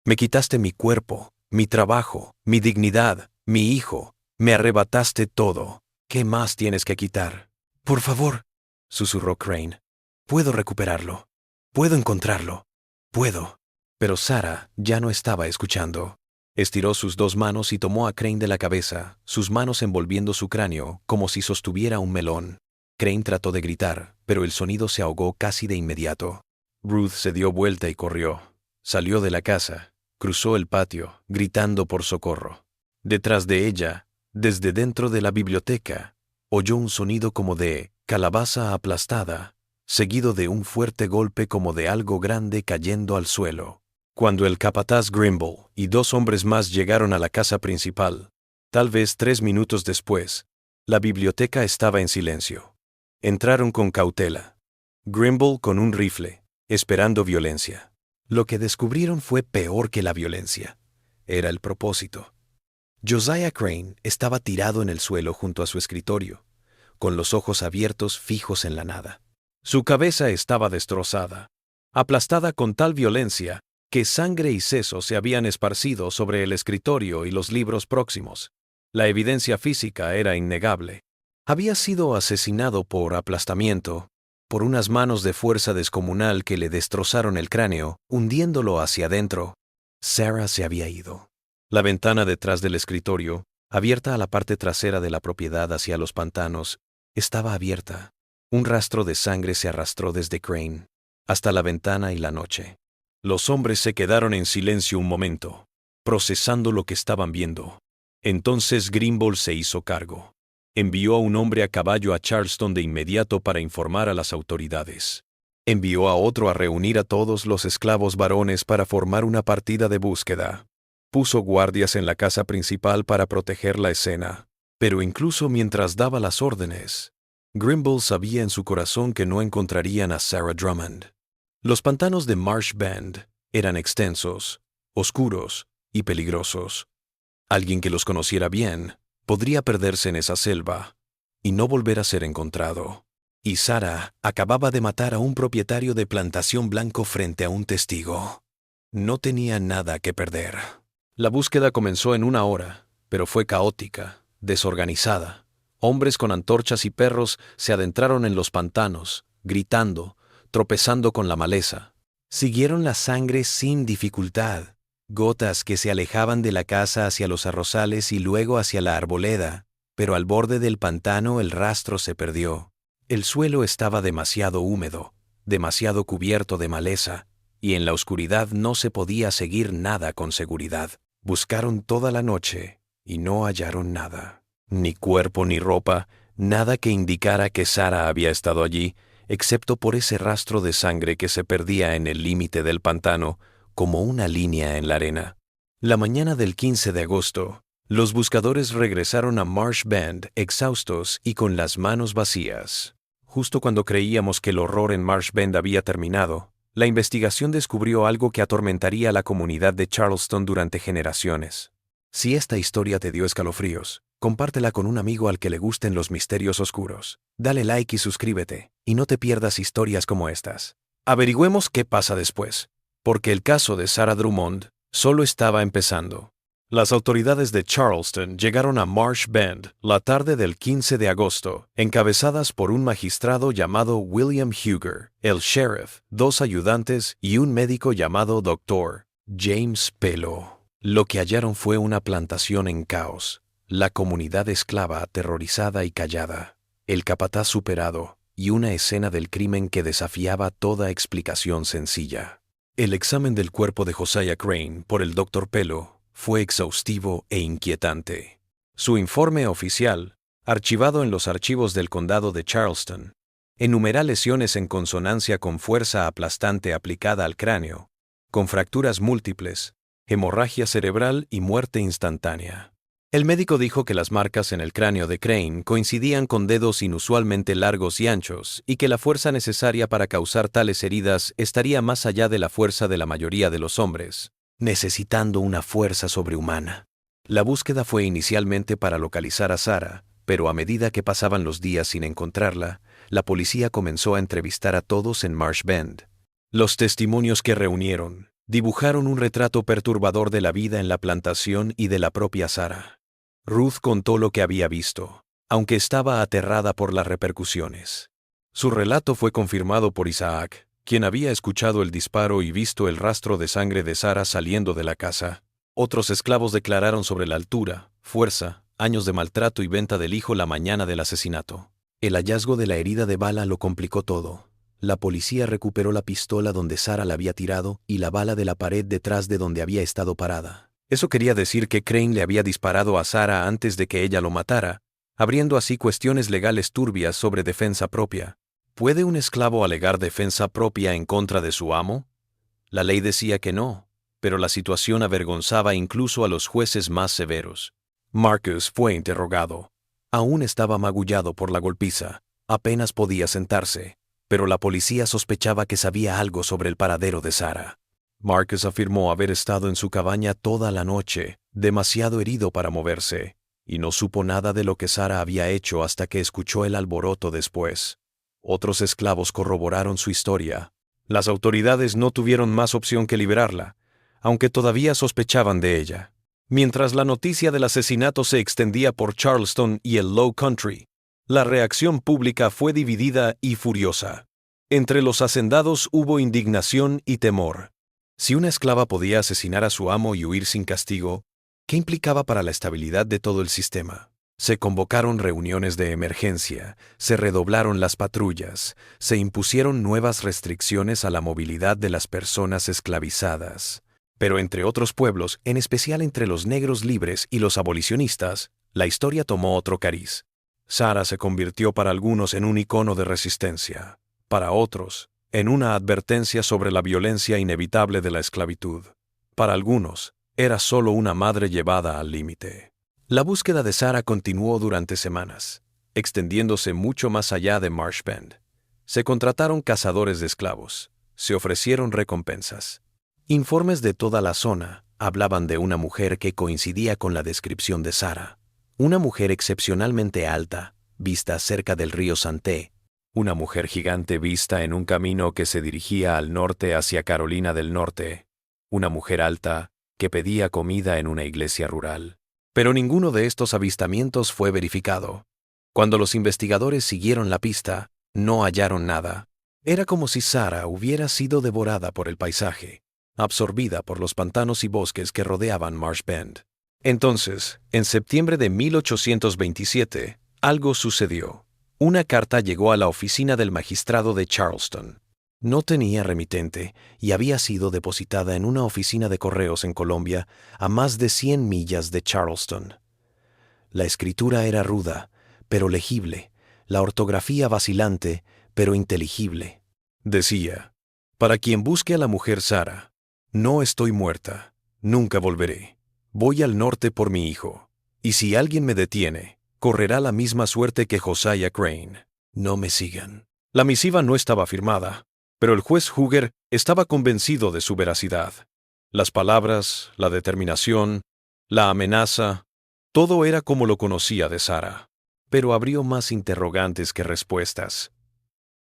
Me quitaste mi cuerpo, mi trabajo, mi dignidad, mi hijo. Me arrebataste todo. ¿Qué más tienes que quitar?» «Por favor», susurró Crane. «Puedo recuperarlo. Puedo encontrarlo. Puedo». Pero Sarah ya no estaba escuchando. Estiró sus dos manos y tomó a Crane de la cabeza, sus manos envolviendo su cráneo como si sostuviera un melón. Crane trató de gritar, pero el sonido se ahogó casi de inmediato. Ruth se dio vuelta y corrió. Salió de la casa, cruzó el patio, gritando por socorro. Detrás de ella, desde dentro de la biblioteca, oyó un sonido como de calabaza aplastada, seguido de un fuerte golpe como de algo grande cayendo al suelo. Cuando el capataz Grimble y dos hombres más llegaron a la casa principal, tal vez 3 minutos después, la biblioteca estaba en silencio. Entraron con cautela. Grimble con un rifle, esperando violencia. Lo que descubrieron fue peor que la violencia. Era el propósito. Josiah Crane estaba tirado en el suelo junto a su escritorio, con los ojos abiertos fijos en la nada. Su cabeza estaba destrozada, aplastada con tal violencia que sangre y sesos se habían esparcido sobre el escritorio y los libros próximos. La evidencia física era innegable. Había sido asesinado por aplastamiento, por unas manos de fuerza descomunal que le destrozaron el cráneo, hundiéndolo hacia adentro. Sarah se había ido. La ventana detrás del escritorio, abierta a la parte trasera de la propiedad hacia los pantanos, estaba abierta. Un rastro de sangre se arrastró desde Crane hasta la ventana y la noche. Los hombres se quedaron en silencio un momento, procesando lo que estaban viendo. Entonces Grimble se hizo cargo. Envió a un hombre a caballo a Charleston de inmediato para informar a las autoridades. Envió a otro a reunir a todos los esclavos varones para formar una partida de búsqueda. Puso guardias en la casa principal para proteger la escena. Pero incluso mientras daba las órdenes, Grimble sabía en su corazón que no encontrarían a Sarah Drummond. Los pantanos de Marsh Bend eran extensos, oscuros y peligrosos. Alguien que los conociera bien podría perderse en esa selva y no volver a ser encontrado. Y Sarah acababa de matar a un propietario de plantación blanco frente a un testigo. No tenía nada que perder. La búsqueda comenzó en 1 hora, pero fue caótica, desorganizada. Hombres con antorchas y perros se adentraron en los pantanos, gritando, tropezando con la maleza. Siguieron la sangre sin dificultad, gotas que se alejaban de la casa hacia los arrozales y luego hacia la arboleda, pero al borde del pantano el rastro se perdió. El suelo estaba demasiado húmedo, demasiado cubierto de maleza, y en la oscuridad no se podía seguir nada con seguridad. Buscaron toda la noche y no hallaron nada. Ni cuerpo ni ropa, nada que indicara que Sarah había estado allí, excepto por ese rastro de sangre que se perdía en el límite del pantano, como una línea en la arena. La mañana del 15 de agosto, los buscadores regresaron a Marsh Bend exhaustos y con las manos vacías. Justo cuando creíamos que el horror en Marsh Bend había terminado, la investigación descubrió algo que atormentaría a la comunidad de Charleston durante generaciones. Si esta historia te dio escalofríos, compártela con un amigo al que le gusten los misterios oscuros. Dale like y suscríbete, y no te pierdas historias como estas. Averigüemos qué pasa después, porque el caso de Sarah Drummond solo estaba empezando. Las autoridades de Charleston llegaron a Marsh Bend la tarde del 15 de agosto, encabezadas por un magistrado llamado William Huger, el sheriff, 2 ayudantes y un médico llamado Dr. James Pelo. Lo que hallaron fue una plantación en caos, la comunidad esclava aterrorizada y callada, el capataz superado y una escena del crimen que desafiaba toda explicación sencilla. El examen del cuerpo de Josiah Crane por el Dr. Pelo fue exhaustivo e inquietante. Su informe oficial, archivado en los archivos del condado de Charleston, enumera lesiones en consonancia con fuerza aplastante aplicada al cráneo, con fracturas múltiples, hemorragia cerebral y muerte instantánea. El médico dijo que las marcas en el cráneo de Crane coincidían con dedos inusualmente largos y anchos y que la fuerza necesaria para causar tales heridas estaría más allá de la fuerza de la mayoría de los hombres, necesitando una fuerza sobrehumana. La búsqueda fue inicialmente para localizar a Sarah, pero a medida que pasaban los días sin encontrarla, la policía comenzó a entrevistar a todos en Marsh Bend. Los testimonios que reunieron dibujaron un retrato perturbador de la vida en la plantación y de la propia Sarah. Ruth contó lo que había visto, aunque estaba aterrada por las repercusiones. Su relato fue confirmado por Isaac, quien había escuchado el disparo y visto el rastro de sangre de Sarah saliendo de la casa. Otros esclavos declararon sobre la altura, fuerza, años de maltrato y venta del hijo la mañana del asesinato. El hallazgo de la herida de bala lo complicó todo. La policía recuperó la pistola donde Sarah la había tirado y la bala de la pared detrás de donde había estado parada. Eso quería decir que Crane le había disparado a Sarah antes de que ella lo matara, abriendo así cuestiones legales turbias sobre defensa propia. ¿Puede un esclavo alegar defensa propia en contra de su amo? La ley decía que no, pero la situación avergonzaba incluso a los jueces más severos. Marcus fue interrogado. Aún estaba magullado por la golpiza, apenas podía sentarse, pero la policía sospechaba que sabía algo sobre el paradero de Sarah. Marcus afirmó haber estado en su cabaña toda la noche, demasiado herido para moverse, y no supo nada de lo que Sarah había hecho hasta que escuchó el alboroto después. Otros esclavos corroboraron su historia. Las autoridades no tuvieron más opción que liberarla, aunque todavía sospechaban de ella. Mientras la noticia del asesinato se extendía por Charleston y el Low Country, la reacción pública fue dividida y furiosa. Entre los hacendados hubo indignación y temor. Si una esclava podía asesinar a su amo y huir sin castigo, ¿qué implicaba para la estabilidad de todo el sistema? Se convocaron reuniones de emergencia, se redoblaron las patrullas, se impusieron nuevas restricciones a la movilidad de las personas esclavizadas. Pero entre otros pueblos, en especial entre los negros libres y los abolicionistas, la historia tomó otro cariz. Sarah se convirtió para algunos en un icono de resistencia, para otros, en una advertencia sobre la violencia inevitable de la esclavitud. Para algunos, era solo una madre llevada al límite. La búsqueda de Sarah continuó durante semanas, extendiéndose mucho más allá de Marsh Bend. Se contrataron cazadores de esclavos, se ofrecieron recompensas. Informes de toda la zona hablaban de una mujer que coincidía con la descripción de Sarah. Una mujer excepcionalmente alta, vista cerca del río Santé. Una mujer gigante vista en un camino que se dirigía al norte hacia Carolina del Norte. Una mujer alta que pedía comida en una iglesia rural. Pero ninguno de estos avistamientos fue verificado. Cuando los investigadores siguieron la pista, no hallaron nada. Era como si Sarah hubiera sido devorada por el paisaje, absorbida por los pantanos y bosques que rodeaban Marsh Bend. Entonces, en septiembre de 1827, algo sucedió. Una carta llegó a la oficina del magistrado de Charleston. No tenía remitente y había sido depositada en una oficina de correos en Colombia a más de 100 millas de Charleston. La escritura era ruda, pero legible, la ortografía vacilante, pero inteligible. Decía: para quien busque a la mujer Sarah, no estoy muerta, nunca volveré. Voy al norte por mi hijo, y si alguien me detiene, correrá la misma suerte que Josiah Crane. No me sigan. La misiva no estaba firmada, pero el juez Huger estaba convencido de su veracidad. Las palabras, la determinación, la amenaza, todo era como lo conocía de Sarah. Pero abrió más interrogantes que respuestas.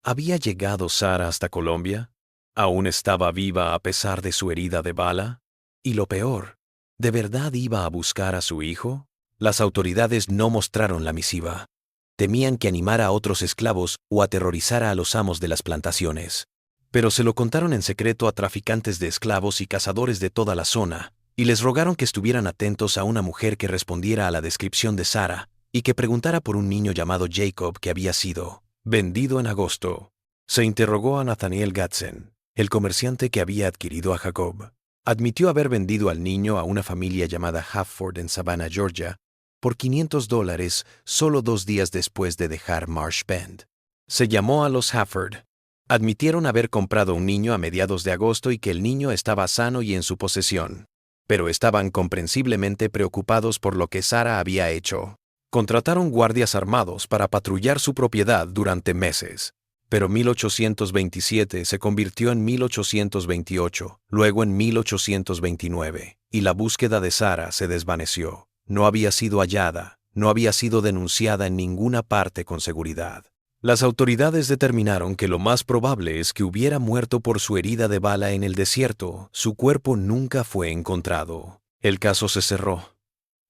¿Había llegado Sarah hasta Colombia? ¿Aún estaba viva a pesar de su herida de bala? Y lo peor, ¿de verdad iba a buscar a su hijo? Las autoridades no mostraron la misiva. Temían que animara a otros esclavos o aterrorizara a los amos de las plantaciones. Pero se lo contaron en secreto a traficantes de esclavos y cazadores de toda la zona, y les rogaron que estuvieran atentos a una mujer que respondiera a la descripción de Sarah y que preguntara por un niño llamado Jacob que había sido vendido en agosto. Se interrogó a Nathaniel Gadsden, el comerciante que había adquirido a Jacob. Admitió haber vendido al niño a una familia llamada Hafford en Savannah, Georgia, por $500 solo 2 días después de dejar Marsh Bend. Se llamó a los Hafford. Admitieron haber comprado un niño a mediados de agosto y que el niño estaba sano y en su posesión. Pero estaban comprensiblemente preocupados por lo que Sarah había hecho. Contrataron guardias armados para patrullar su propiedad durante meses. Pero 1827 se convirtió en 1828, luego en 1829, y la búsqueda de Sarah se desvaneció. No había sido hallada, no había sido denunciada en ninguna parte con seguridad. Las autoridades determinaron que lo más probable es que hubiera muerto por su herida de bala en el desierto. Su cuerpo nunca fue encontrado. El caso se cerró,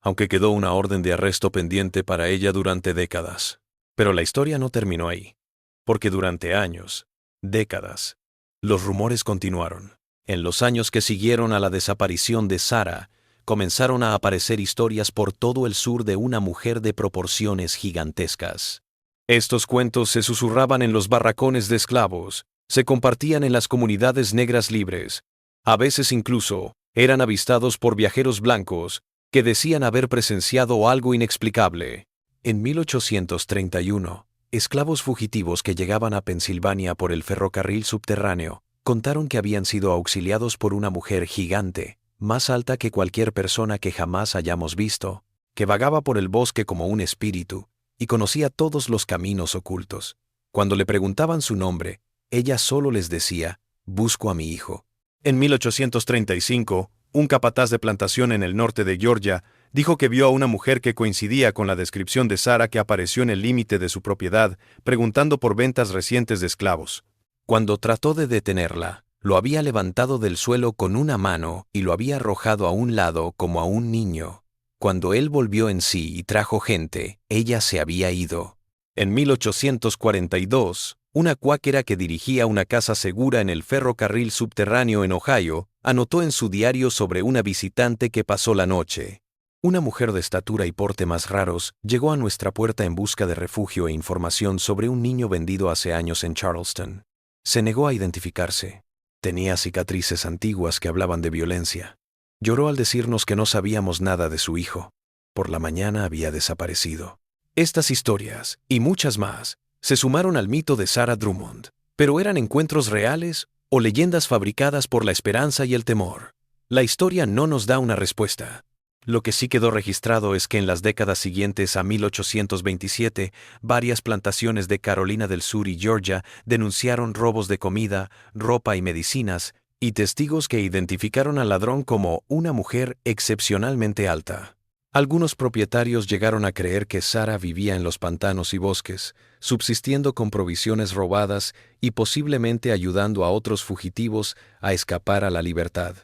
aunque quedó una orden de arresto pendiente para ella durante décadas. Pero la historia no terminó ahí, porque durante años, décadas, los rumores continuaron. En los años que siguieron a la desaparición de Sarah, comenzaron a aparecer historias por todo el sur de una mujer de proporciones gigantescas. Estos cuentos se susurraban en los barracones de esclavos, se compartían en las comunidades negras libres. A veces incluso eran avistados por viajeros blancos que decían haber presenciado algo inexplicable. En 1831, esclavos fugitivos que llegaban a Pensilvania por el ferrocarril subterráneo contaron que habían sido auxiliados por una mujer gigante, más alta que cualquier persona que jamás hayamos visto, que vagaba por el bosque como un espíritu y conocía todos los caminos ocultos. Cuando le preguntaban su nombre, ella solo les decía: «Busco a mi hijo». En 1835, un capataz de plantación en el norte de Georgia dijo que vio a una mujer que coincidía con la descripción de Sarah que apareció en el límite de su propiedad, preguntando por ventas recientes de esclavos. Cuando trató de detenerla, lo había levantado del suelo con una mano y lo había arrojado a un lado como a un niño. Cuando él volvió en sí y trajo gente, ella se había ido. En 1842, una cuáquera que dirigía una casa segura en el ferrocarril subterráneo en Ohio anotó en su diario sobre una visitante que pasó la noche. Una mujer de estatura y porte más raros llegó a nuestra puerta en busca de refugio e información sobre un niño vendido hace años en Charleston. Se negó a identificarse. Tenía cicatrices antiguas que hablaban de violencia. Lloró al decirnos que no sabíamos nada de su hijo. Por la mañana había desaparecido. Estas historias, y muchas más, se sumaron al mito de Sarah Drummond, pero eran encuentros reales o leyendas fabricadas por la esperanza y el temor. La historia no nos da una respuesta. Lo que sí quedó registrado es que en las décadas siguientes a 1827, varias plantaciones de Carolina del Sur y Georgia denunciaron robos de comida, ropa y medicinas, y testigos que identificaron al ladrón como una mujer excepcionalmente alta. Algunos propietarios llegaron a creer que Sarah vivía en los pantanos y bosques, subsistiendo con provisiones robadas y posiblemente ayudando a otros fugitivos a escapar a la libertad.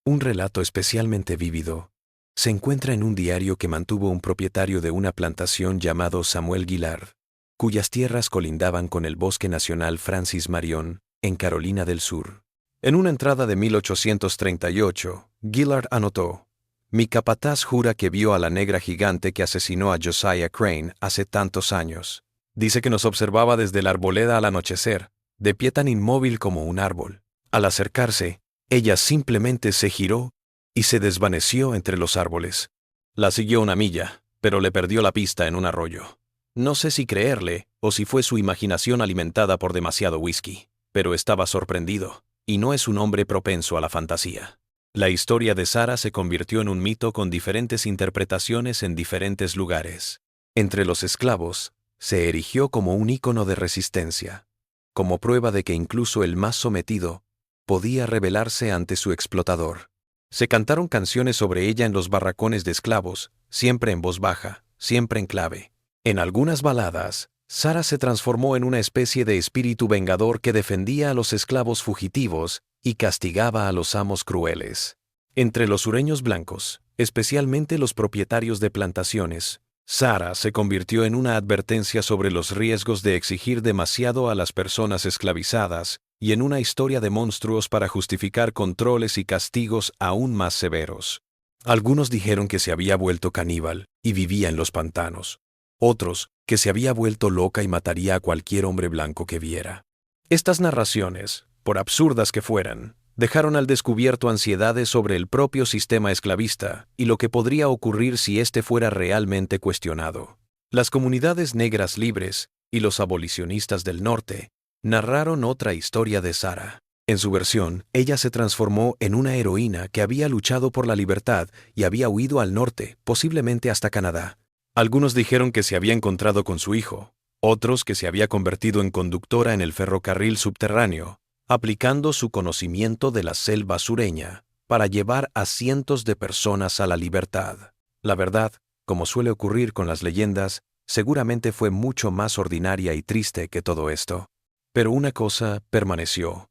Un relato especialmente vívido se encuentra en un diario que mantuvo un propietario de una plantación llamado Samuel Gillard, cuyas tierras colindaban con el Bosque Nacional Francis Marion, en Carolina del Sur. En una entrada de 1838, Gillard anotó: «Mi capataz jura que vio a la negra gigante que asesinó a Josiah Crane hace tantos años. Dice que nos observaba desde la arboleda al anochecer, de pie tan inmóvil como un árbol. Al acercarse, ella simplemente se giró y se desvaneció entre los árboles. La siguió una milla, pero le perdió la pista en un arroyo. No sé si creerle o si fue su imaginación alimentada por demasiado whisky, pero estaba sorprendido, y no es un hombre propenso a la fantasía». La historia de Sarah se convirtió en un mito con diferentes interpretaciones en diferentes lugares. Entre los esclavos, se erigió como un ícono de resistencia, como prueba de que incluso el más sometido podía rebelarse ante su explotador. Se cantaron canciones sobre ella en los barracones de esclavos, siempre en voz baja, siempre en clave. En algunas baladas, Sarah se transformó en una especie de espíritu vengador que defendía a los esclavos fugitivos y castigaba a los amos crueles. Entre los sureños blancos, especialmente los propietarios de plantaciones, Sarah se convirtió en una advertencia sobre los riesgos de exigir demasiado a las personas esclavizadas y en una historia de monstruos para justificar controles y castigos aún más severos. Algunos dijeron que se había vuelto caníbal y vivía en los pantanos. Otros, que se había vuelto loca y mataría a cualquier hombre blanco que viera. Estas narraciones, por absurdas que fueran, dejaron al descubierto ansiedades sobre el propio sistema esclavista y lo que podría ocurrir si éste fuera realmente cuestionado. Las comunidades negras libres y los abolicionistas del norte narraron otra historia de Sarah. En su versión, ella se transformó en una heroína que había luchado por la libertad y había huido al norte, posiblemente hasta Canadá. Algunos dijeron que se había encontrado con su hijo, otros que se había convertido en conductora en el ferrocarril subterráneo, aplicando su conocimiento de la selva sureña para llevar a cientos de personas a la libertad. La verdad como suele ocurrir con las leyendas, seguramente fue mucho más ordinaria y triste que todo esto. Pero una cosa permaneció.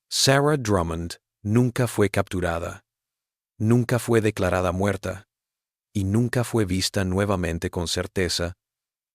Sarah Drummond nunca fue capturada, nunca fue declarada muerta, y nunca fue vista nuevamente con certeza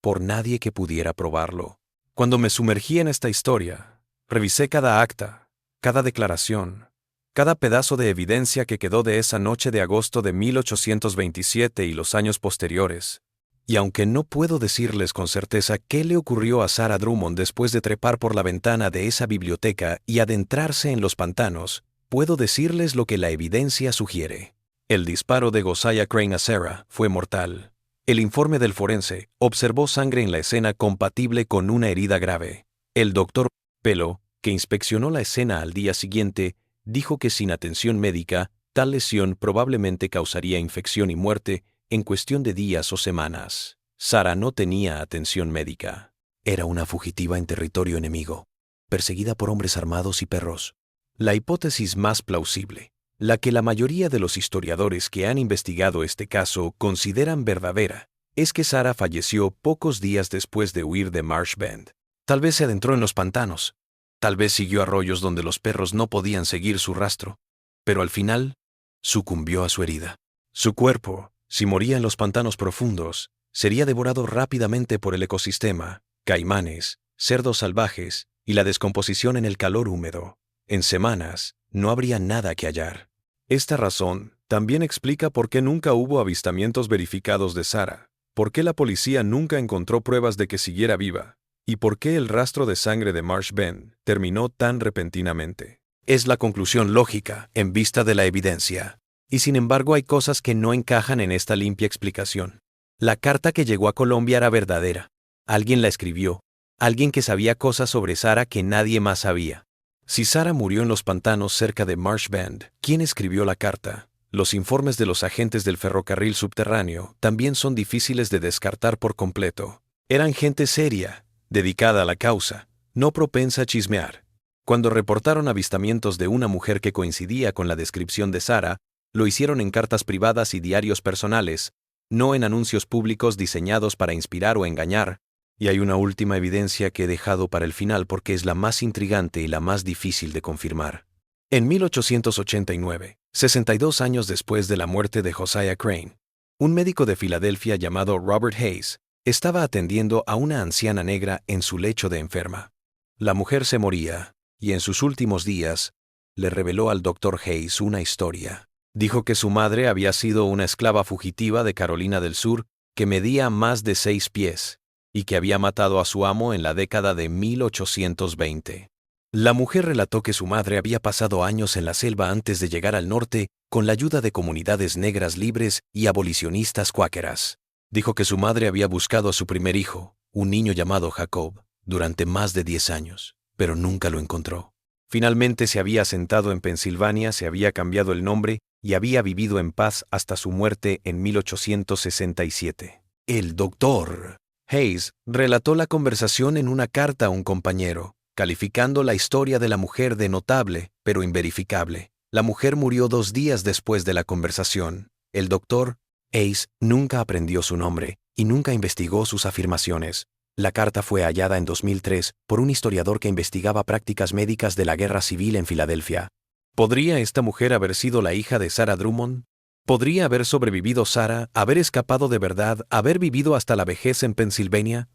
por nadie que pudiera probarlo. Cuando me sumergí en esta historia, revisé cada acta, cada declaración, cada pedazo de evidencia que quedó de esa noche de agosto de 1827 y los años posteriores. Y aunque no puedo decirles con certeza qué le ocurrió a Sarah Drummond después de trepar por la ventana de esa biblioteca y adentrarse en los pantanos, puedo decirles lo que la evidencia sugiere. El disparo de Josiah Crane a Sarah fue mortal. El informe del forense observó sangre en la escena compatible con una herida grave. El doctor Pelo, que inspeccionó la escena al día siguiente, dijo que sin atención médica, tal lesión probablemente causaría infección y muerte en cuestión de días o semanas. Sarah no tenía atención médica. Era una fugitiva en territorio enemigo, perseguida por hombres armados y perros. La hipótesis más plausible, la que la mayoría de los historiadores que han investigado este caso consideran verdadera, es que Sarah falleció pocos días después de huir de Marsh Bend. Tal vez se adentró en los pantanos, tal vez siguió arroyos donde los perros no podían seguir su rastro, pero al final sucumbió a su herida. Su cuerpo, si moría en los pantanos profundos, sería devorado rápidamente por el ecosistema, caimanes, cerdos salvajes y la descomposición en el calor húmedo. En semanas, no habría nada que hallar. Esta razón también explica por qué nunca hubo avistamientos verificados de Sarah, por qué la policía nunca encontró pruebas de que siguiera viva, y por qué el rastro de sangre de Marsh Bend terminó tan repentinamente. Es la conclusión lógica en vista de la evidencia. Y sin embargo hay cosas que no encajan en esta limpia explicación. La carta que llegó a Colombia era verdadera. Alguien la escribió. Alguien que sabía cosas sobre Sarah que nadie más sabía. Si Sarah murió en los pantanos cerca de Marsh Bend, ¿quién escribió la carta? Los informes de los agentes del ferrocarril subterráneo también son difíciles de descartar por completo. Eran gente seria, dedicada a la causa, no propensa a chismear. Cuando reportaron avistamientos de una mujer que coincidía con la descripción de Sarah, lo hicieron en cartas privadas y diarios personales, no en anuncios públicos diseñados para inspirar o engañar. Y hay una última evidencia que he dejado para el final porque es la más intrigante y la más difícil de confirmar. En 1889, 62 años después de la muerte de Josiah Crane, un médico de Filadelfia llamado Robert Hayes estaba atendiendo a una anciana negra en su lecho de enferma. La mujer se moría, y en sus últimos días, le reveló al Dr. Hayes una historia. Dijo que su madre había sido una esclava fugitiva de Carolina del Sur que medía más de 6 pies y que había matado a su amo en la década de 1820. La mujer relató que su madre había pasado años en la selva antes de llegar al norte con la ayuda de comunidades negras libres y abolicionistas cuáqueras. Dijo que su madre había buscado a su primer hijo, un niño llamado Jacob, durante más de 10 años, pero nunca lo encontró. Finalmente se había asentado en Pensilvania, se había cambiado el nombre y había vivido en paz hasta su muerte en 1867. El doctor Hayes relató la conversación en una carta a un compañero, calificando la historia de la mujer de notable, pero inverificable. La mujer murió 2 días después de la conversación. El doctor Hayes nunca aprendió su nombre y nunca investigó sus afirmaciones. La carta fue hallada en 2003 por un historiador que investigaba prácticas médicas de la guerra civil en Filadelfia. ¿Podría esta mujer haber sido la hija de Sarah Drummond? ¿Podría haber sobrevivido Sarah, haber escapado de verdad, haber vivido hasta la vejez en Pensilvania?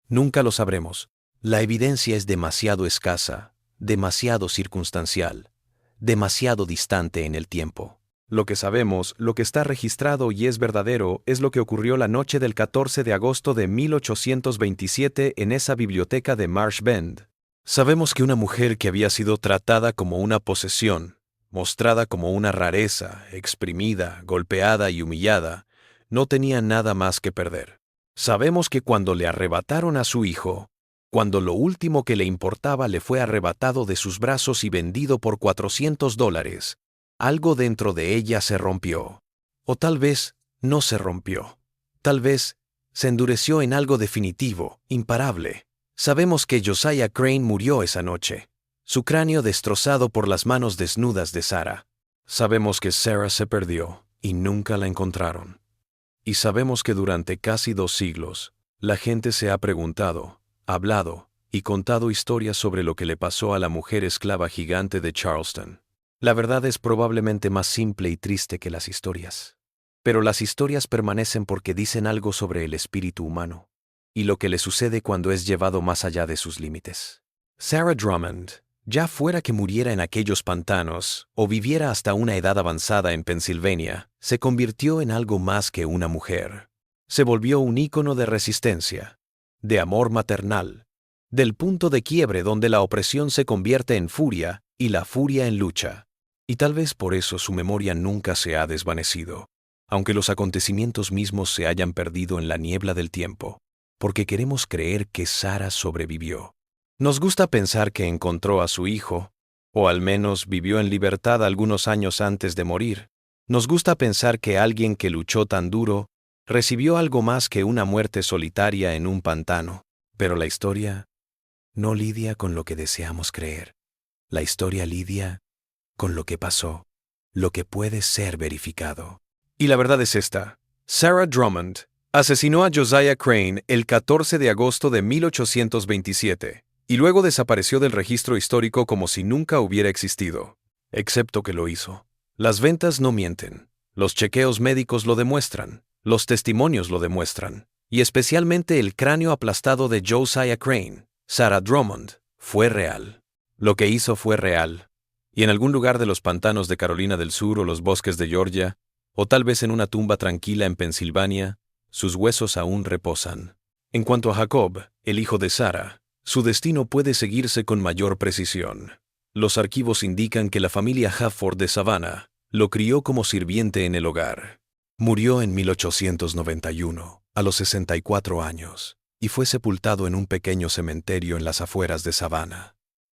Nunca lo sabremos. La evidencia es demasiado escasa, demasiado circunstancial, demasiado distante en el tiempo. Lo que sabemos, lo que está registrado y es verdadero, es lo que ocurrió la noche del 14 de agosto de 1827 en esa biblioteca de Marsh Bend. Sabemos que una mujer que había sido tratada como una posesión, mostrada como una rareza, exprimida, golpeada y humillada, no tenía nada más que perder. Sabemos que cuando le arrebataron a su hijo, cuando lo último que le importaba le fue arrebatado de sus brazos y vendido por $400, algo dentro de ella se rompió. O tal vez no se rompió. Tal vez se endureció en algo definitivo, imparable. Sabemos que Josiah Crane murió esa noche, su cráneo destrozado por las manos desnudas de Sarah. Sabemos que Sarah se perdió y nunca la encontraron. Y sabemos que durante casi 2 siglos, la gente se ha preguntado, hablado y contado historias sobre lo que le pasó a la mujer esclava gigante de Charleston. La verdad es probablemente más simple y triste que las historias. Pero las historias permanecen porque dicen algo sobre el espíritu humano y lo que le sucede cuando es llevado más allá de sus límites. Sarah Drummond, ya fuera que muriera en aquellos pantanos o viviera hasta una edad avanzada en Pensilvania, se convirtió en algo más que una mujer. Se volvió un ícono de resistencia, de amor maternal, del punto de quiebre donde la opresión se convierte en furia y la furia en lucha. Y tal vez por eso su memoria nunca se ha desvanecido, aunque los acontecimientos mismos se hayan perdido en la niebla del tiempo, porque queremos creer que Sarah sobrevivió. Nos gusta pensar que encontró a su hijo, o al menos vivió en libertad algunos años antes de morir. Nos gusta pensar que alguien que luchó tan duro recibió algo más que una muerte solitaria en un pantano. Pero la historia no lidia con lo que deseamos creer. La historia lidia con lo que pasó, lo que puede ser verificado. Y la verdad es esta: Sarah Drummond asesinó a Josiah Crane el 14 de agosto de 1827. Y luego desapareció del registro histórico como si nunca hubiera existido. Excepto que lo hizo. Las ventas no mienten. Los chequeos médicos lo demuestran. Los testimonios lo demuestran. Y especialmente el cráneo aplastado de Josiah Crane, Sarah Drummond, fue real. Lo que hizo fue real. Y en algún lugar de los pantanos de Carolina del Sur o los bosques de Georgia, o tal vez en una tumba tranquila en Pensilvania, sus huesos aún reposan. En cuanto a Jacob, el hijo de Sarah, su destino puede seguirse con mayor precisión. Los archivos indican que la familia Hafford de Savannah lo crió como sirviente en el hogar. Murió en 1891, a los 64 años, y fue sepultado en un pequeño cementerio en las afueras de Savannah.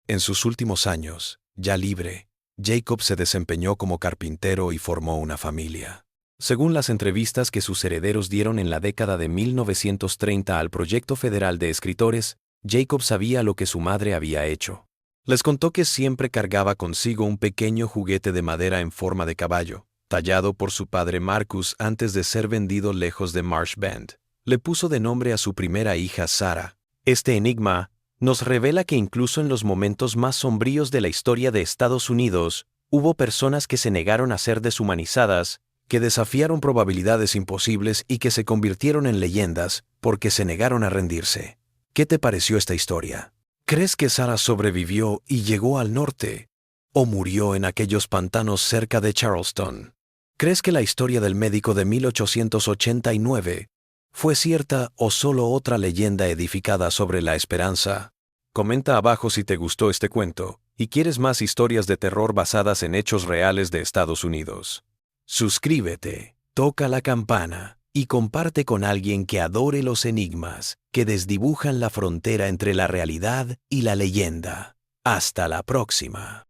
En sus últimos años, ya libre, Jacob se desempeñó como carpintero y formó una familia. Según las entrevistas que sus herederos dieron en la década de 1930 al Proyecto Federal de Escritores, Jacob sabía lo que su madre había hecho. Les contó que siempre cargaba consigo un pequeño juguete de madera en forma de caballo, tallado por su padre Marcus antes de ser vendido lejos de Marsh Bend. Le puso de nombre a su primera hija Sarah. Este enigma nos revela que incluso en los momentos más sombríos de la historia de Estados Unidos, hubo personas que se negaron a ser deshumanizadas, que desafiaron probabilidades imposibles y que se convirtieron en leyendas porque se negaron a rendirse. ¿Qué te pareció esta historia? ¿Crees que Sarah sobrevivió y llegó al norte? ¿O murió en aquellos pantanos cerca de Charleston? ¿Crees que la historia del médico de 1889 fue cierta o solo otra leyenda edificada sobre la esperanza? Comenta abajo si te gustó este cuento y quieres más historias de terror basadas en hechos reales de Estados Unidos. Suscríbete, toca la campana y comparte con alguien que adore los enigmas que desdibujan la frontera entre la realidad y la leyenda. Hasta la próxima.